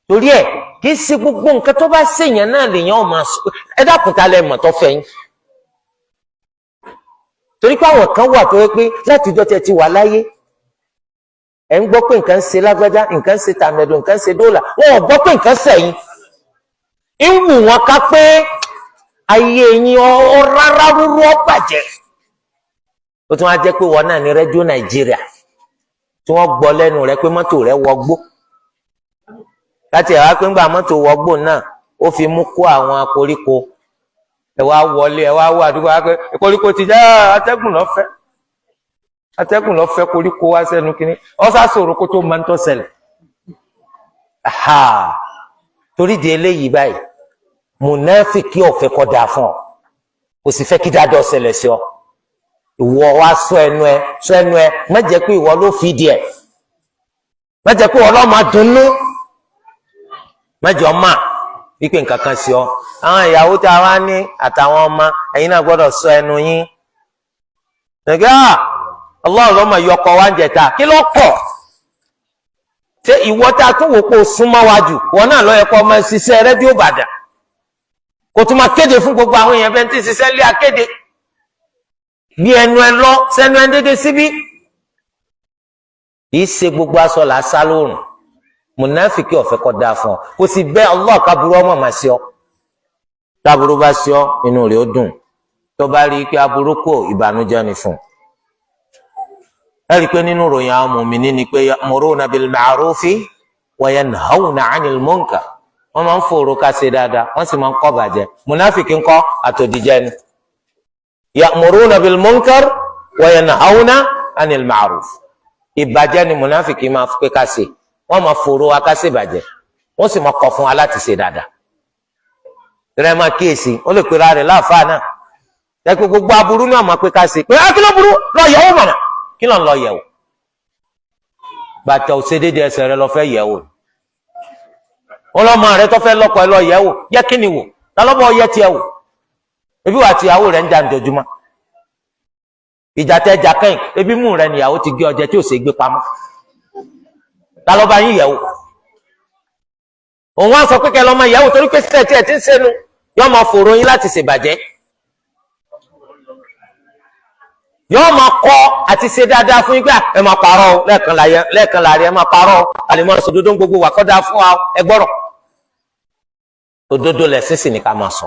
torí ẹ̀ kì í ṣe gbogbo nǹkan tó bá ṣèyàn náà lèèyàn ọmọ ẹ dákun ta lẹ mọ̀ tó fẹ́ yín torí pé àwọn kan wà tó yẹ pé láti ìjọ tẹ́ ti wà láyé ẹ ń gbọ́ pé nǹkan ń ṣe lágbájá nǹkan ń ṣe tàmẹ̀dùn nǹkan ń ṣe dọ́là wọn ò gbọ́ pé nǹkan ṣẹ̀yìn ń wù wọn ká pé ayé yín ọ rárá rúrú ọ bàjẹ́ ó tún wá jẹ́ pé wọn náà ní rédíò Nàìjíríà tí wọ́n gbọ́ lẹ́nu rẹ pé mọ́tò rẹ wọgbó láti ẹ̀wá pé ńgbà mọ́tò wọgbó náà ó fi mú kó àwọn koríko ẹ wá wọlé ẹ wá wọ àdúgbò wá pé koríko ti já atẹ́gùn lọ́fẹ́ koríko wá sẹ́nu kínní ọ́sà sọ̀rọ̀ kó tó máa ń tọ́ ṣẹlẹ̀ torí di eléyìí báyìí mùnáfíkì ọ̀fẹ́ kọ́ dáa fún ọ kò sì fẹ́ kí dáadọ́ ṣẹlẹ̀ sí ọ ìwọ wá sọ ẹnu ẹ má jẹ́ pé ìwọ ló fi díẹ̀ má jẹ́ pé ìwọ ló máa dunnú má jẹ́ ọmọ wípé nǹkan kan sí ọ àwọn ìyàwó tí a wá ní àtàwọn ọmọ ẹ̀yin náà gbọ́dọ̀ sọ ẹnu yín nígbà Allah lọ́mọ yọkọ wá ń jẹta kí ló kọ̀ ṣé ìwọ tá a tún wò pé o súnmọ́ wájú wọn náà lọ́yẹ kọ́ ọmọ ṣiṣẹ́ rédíò Ìbàdàn kò tún máa kéde fún gbogbo àwọn èèyàn bẹ́ẹ̀ tí ṣiṣẹ́ lé akéde bí ẹnu ẹ lọ sẹ́nu ẹ dédé síbí kìí ṣe gbogbo aṣọ là á sá lóòrùn mùnáfíkì ọ̀fẹ́ kọ́ dáa fún ọ kò sì bẹ́ Allah kábúrú ọmọ màá ṣe ọ táburú bá ṣe ọ inú rẹ̀ ó dùn tó bá rí i pé aburú kò ìbànújẹ́ ni fún ẹ rí i pé nínú ròyìn àwọn mùmíní ni pé ya'muruna bil ma'rufi wa yanhawna 'anil munkar, wọ́n máa ń fòrò ká ṣe dáadáa wọ́n sì máa ń kọ̀ bàjẹ́. Mùnáfìkì ńkọ́ àtòdìjẹ́ ni. Ya'muruna bil munkar wa yanhawna 'anil ma'ruf, ìbàjẹ́ ni mùnáfìkì máa pé ká ṣe, wọ́n máa fòrò wa ká ṣe bàjẹ́ wọ́n sì máa kọ̀ fún wa láti ṣe dáadáa. rẹ máa kíyèsí ó lè pera rẹ̀ láàfáà náà lẹ́kọ̀ọ́ gbogbo aburú náà máa pé ká ṣe pé kí ló burú lọ yẹ̀wò mọ̀nà kí ló ń lọ yẹ̀wò. bàtà òṣèdédé ẹsẹ̀ rẹ lọ fẹ́ yẹ̀wò, ọlọ́mọ rẹ tó fẹ́ lọ́kọ ẹ lọ yẹ̀wò, yẹ kí ni wò lálọ́bọ̀ yẹ tiẹ̀ wò, ebi wà tìyàwó rẹ ń jà ǹjọ́júmọ́, ìjà tẹ jà kẹ́yìn ebi mú rẹ nìyàwó ti gé ọjẹ tí ò ṣe gbé pamọ́, lálọ́bà yín yẹ̀wò. òun wá sọ pé kẹ lọ́mọ yẹ̀wò torí pé sẹ́ẹ̀tì ẹ̀ ti ń sẹ́nu yọ́ máa fòrò yín láti ṣèbàjẹ́, yóò máa kọ́ àti ṣe dáadáa fún yín pé ẹ máa parọ́ lẹ́ẹ̀kan láàrin ẹ máa parọ́ àlèmọ́ sòdodo gbogbo wà kọ́dá fún wa ẹ gbọ́rọ̀. òdodo lẹ̀sìn sì ní ká máa sọ.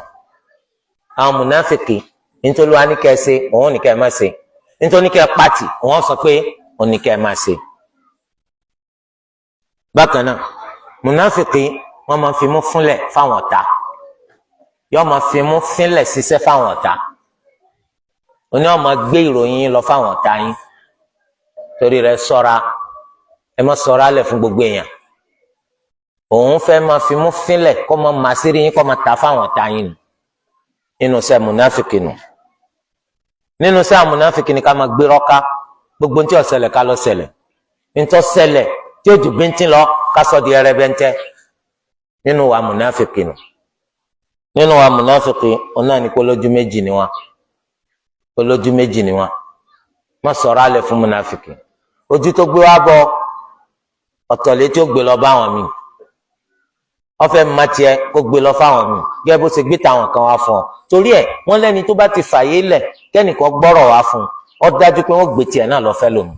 àwọn mùnáfìkì nítorí wá ní kẹ́ ẹ ṣe òun ní kẹ́ ẹ má ṣe, nítorí ní kẹ́ ẹ pàtì òun sọ pé òun ní kẹ́ ẹ má ṣe. bákan náà mùnáfìkì wọ́n máa fi mú fúnlẹ̀ fáwọn ọ̀tá, yóò máa fi mú fínlẹ̀ ṣiṣẹ́ fáwọn ọ̀tá, oní ọmọ gbé ìròyìn yín lọ fáwọn ọ̀tá yín, torí rẹ̀ ṣọ́ra ẹ má ṣọ́ra lẹ̀ fún gbogbo èèyàn. òun fẹ́ máa fi mú fínlẹ̀ kó máa máa sírí yín kó máa ta fáwọn ọ̀tá yín nínú iṣẹ́ mùnáfìkì nù. nínú iṣẹ́ mùnáfìkì ni ká máa gbé rọ́ká gbogbo ní tí ó ṣẹlẹ̀ ká lọ ṣẹlẹ̀, ní tó ṣẹlẹ̀ tí ó jù bíntín lọ ká sọ di ẹrẹbẹntẹ. nínú wa mùnáfìkì nù. nínú wa mùnáfìkì òun náà ní kó lójú méjì ni wọn, olójú méjì ni wọn. má sọ̀rọ̀ alẹ̀ fún mùnáfìkì. ojú tó gbé wá bọ ọ̀tọ̀lẹ́ tí ó gbé lọ bá wọn mi, ọfẹ matiẹ kó gbé lọ fáwọn mi gẹ́gẹ́ bó ṣe gbé táwọn kan wá fún ọ. torí ẹ̀ wọ́n lẹ́ni tó bá ti fàyè lẹ̀ kẹ́nìkan gbọ́rọ̀ wá fún ọ dájú pé wọ́n gbé tiẹ̀ náà lọ fẹ́ lómi.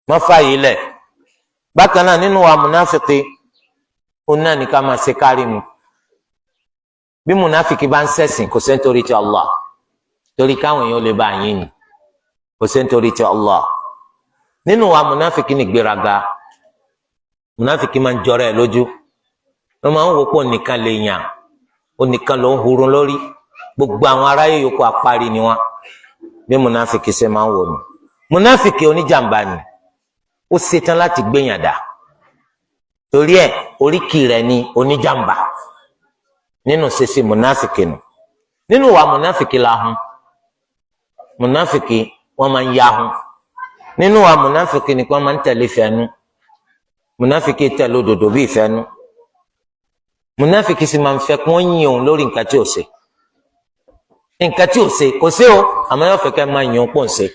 má fàyè lẹ̀. bákan náà nínú wa mùnáfìkì òun náà ní ká máa ṣe kárí mi. bí mùnáfìkì bá ń ṣẹ̀sìn kò sí nítorí ti Allah, torí káwọn èèyàn lè bá yín ni, kò sí nítorí ti Allah. nínú wa mùnáfìkì ní gbéraga. mùnáfìkì máa ń jọrọ ẹ̀ lójú, wọ́n máa ń wò pé onìkan lè yàn, onìkan ló ń hurun lórí, gbogbo àwọn aráyé yòókù apárí ni wọ́n. bí mùnáfìkì ṣe máa ń wò ní. mùnáfìkì oníjàmbá ni, ó ṣetán láti gbéyàn dà, torí ẹ̀ oríkì rẹ̀ ni oníjàmbá. nínú ṣíṣe mùnáfìkì nù. nínú wa mùnáfìkì lahun. mùnáfìkì wọ́n máa ń yahun. nínú wa mùnáfìkì ni wọ́n máa ń tẹ̀lé fẹ́nu. mùnáfìkì tẹ̀lé òdodo bí ìfẹ́nu. mùnáfìkì sì máa ń fẹ́ kí wọ́n yìn òun lórí nǹkan tí ò ṣe. nǹkan tí ò ṣe kò sí o, àmọ́ yóò fẹ́ kẹ́ máa yìn òun pò ń ṣe.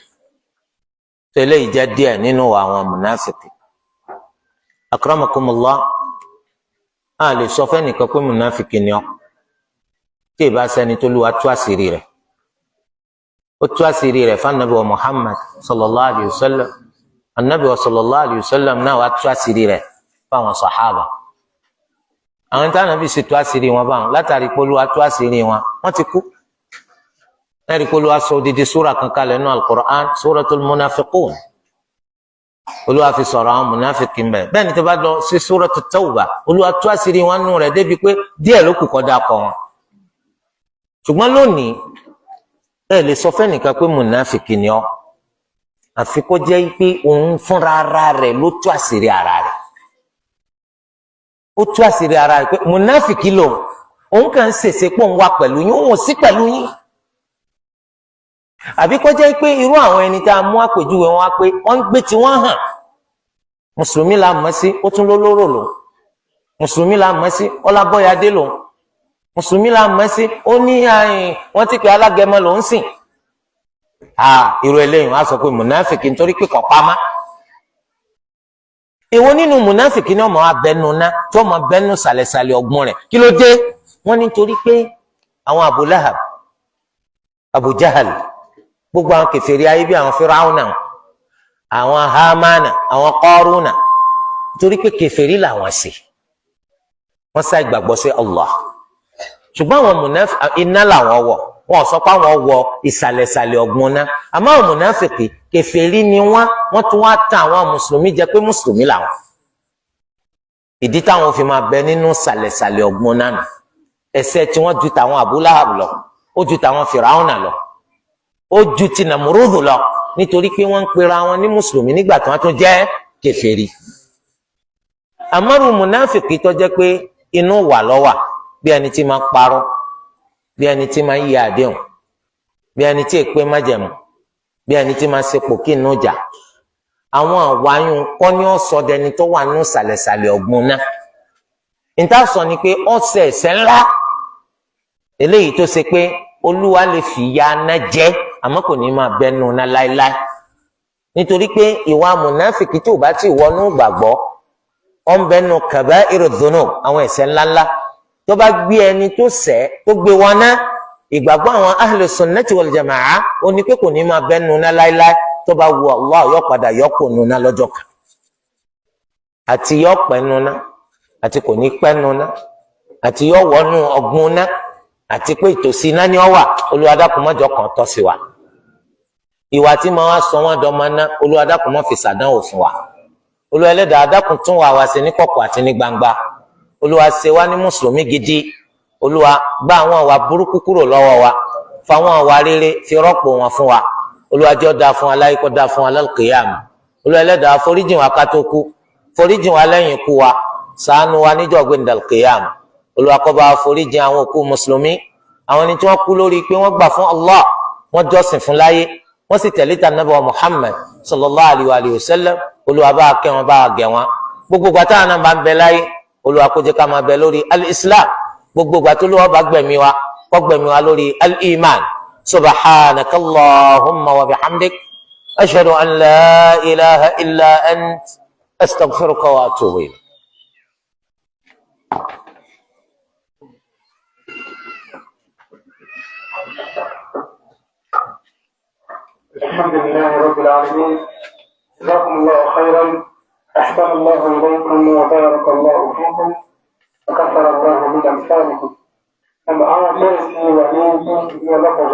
tó eléyìí jẹ́ díẹ̀ nínú àwọn mùnáfìkì. akramakumullah, a lè sọ fẹ́nìkan pé mùnáfìkì ni ọ́ tí ìbá sẹ́ni tó lùwà tú àṣírí rẹ̀. ó tú àṣírí rẹ̀ fún anabi wa Muhammad sallallahu alayhi wa sallam. anabi wa sallallahu alayhi wa sallam náà wàá tú àṣírí rẹ̀ fáwọn sàhábà. àwọn tí anabi sì tú àṣírí wọn báwọn látàrí pé Olúwa tú àṣírí wọn wọ́n ti kú. ẹ̀rí pé Olúwa sọ odidi súra kan kalẹ̀ nínú al-Qur'an, suratul munafiqun. Olúwa fi sọ̀rọ̀ àwọn mùnáfìkì ń bẹ. bẹ́ẹ̀ ni tó bá lọ sí suratut Tawbah, Olúwa tú àṣírí wọn nù rẹ̀ débi pé díẹ̀ ló kù kọjá kọ wọn. ṣùgbọ́n lónìí ẹ lè sọ fẹ́nìkan pé mùnáfìkì ni ọ́ àfi kó jẹ́ pé òun fúnra ara rẹ̀ ló tú àṣírí ara rẹ̀. ó tú àṣírí ara rẹ̀ pé mùnáfìkì lòun, òun kàn ń ṣèṣe pé òun wà pẹ̀lú yín, òun ò sí pẹ̀lú yín. àbí kó jẹ́ pé irú àwọn ẹni tá a mú àpèjúwe wọn wá pé wọ́n ń gbé tí wọ́n hàn. mùsùlùmí la mọ̀ sí ó tún lólóró lòun, mùsùlùmí la mọ̀ sí ọlábọ́yadé lòun, mùsùlùmí la mọ̀ sí ó ní wọ́n ti pè alágẹmọ lòun sìn. irú eléyìí wọ́n á sọ pé mùnáfìkì nítorí pé kò pamá. èwo nínú mùnáfìkì ni ọmọ abẹnú ná tí ọmọ abẹnú sàlẹ̀sàlẹ̀ ọgbọ́n rẹ̀ kí ló dé? wọ́n ní torí pé àwọn Abu Lahab, Abu Jahal, gbogbo àwọn kèfèrí ayé bí àwọn Fíráúnà, àwọn Hámánà, àwọn Kọ́rúnà, torí pé kèfèrí làwọn sí, wọ́n sá ìgbàgbọ́ sí Allah. ṣùgbọ́n àwọn mùnáfìkì iná làwọn wọ̀, wọn sọ pé àwọn wọ ìsàlẹ̀sàlẹ̀ ọ̀gbun náà àmọ́ àwọn mùnáfìkì kèfèrí ni wọ́n tún wá tàn àwọn mùsùlùmí jẹ pé mùsùlùmí làwọn ìdí táwọn fi máa bẹ nínú sàlẹ̀sàlẹ̀ ọ̀gbun náà nù ẹ̀ṣẹ̀ tí wọ́n ju tàwọn Abu Lahab lọ ó ju tàwọn Fìràhùnà lọ ó ju ti Nàmúrúdù lọ nítorí pé wọ́n ń pera wọn ní mùsùlùmí nígbà tí wọ́n tún jẹ́ kèfèrí àmọ́rù mùnáfìkì tó jẹ́ pé inú wà lọ́wà bí ẹni tí máa parọ́ bí ẹni tí máa yí àdéhùn bí ẹni tí èpè májẹ̀mú bí ẹni tí máa sepò kí inú jà àwọn àwáyún kọ́ ní ọ̀sọ́dẹni tó wà nínú sàlẹ̀sàlẹ̀ ọ̀gbun náà níta sọ ni pé ọ̀sẹ̀ ẹ̀ṣẹ̀ ńlá eléyìí tó ṣe pé olúwa lè fi ya ná jẹ àmọ́ kò ní máa bẹnu ná láéláé nítorí pé ìwà mùnáfìkì tí ò bá ti wọnú gbàgbọ́ ọ ń bẹnu kabā'iru dhunūb àwọn ẹ̀ṣẹ̀ ńláńlá tó bá gbé ẹni tó ṣẹ̀ tó gbé wọn ná ìgbàgbọ́ àwọn ahlu sunnati wal jamā'ah ó ní pé kò ní máa bẹnu ná láéláé tó bá wu Allah yọ padà yọkù nuna lọ́jọ́ kan àti yọ pẹ́ nuna àti kò ní pẹ́ nuna àti yọ wọnú ọgbun ná àti pé ìtòsí iná ni ọ wà Olúwa dákun mọ́jọ kan tọ́ sí wa ìwà tí mo wá sọ wọn dọmọ ná Olúwa dákun mọ́ fi ṣàdánwò fún wa Olúwa Ẹlẹ́dàá dákun tún wá ṣe ní kọ̀kọ̀ àti ní gbangba Olúwa ṣe wá ní mùsùlùmí gidi Olúwa gbá àwọn àwa burúkú kúrò lọ́wọ́ wa fáwọn àwa rere fi rọ́pò wọn fún wa Olúwa jẹ́ ó dáa fún wa láyé kó dáa fún wa lálùkìyámà Olúwa Ẹlẹ́dàá foríjìn wa ká tó kú foríjìn wa lẹ́yìn ikú wa ṣàánú wa níjọ́ gbẹ̀ndàlùkìyámà Olúwa kó bá foríjìn àwọn òkú mùsùlùmí àwọn ẹni tí wọ́n kú lórí pé wọ́n gbà fún Allah wọ́n jọ́sìn fún láyé wọ́n sì tẹ̀lé ta Ànábì wa Muhammad sallallahu alayhi wa sallam Olúwa bá kẹ́ wọn bá gẹ̀ wọn gbogbo gbàtà àná bá ń bẹ láyé Olúwa kó jẹ́ ká máa bẹ lórí al-Islam gbogbo gbàtà Olúwa bá gbẹ̀mí wa kó gbẹ̀mí wa lórí al-Iman subhanaka Allahumma wa bihamdik ashhadu an la ilaha illa ant astaghfiruka wa atubu ilayk. الحمد لله رب العالمين جزاكم الله خيرا أحسن الله إليكم وبارك الله فيكم وكثر الله من أمثالكم أما أنا درسي وعليكم ولكم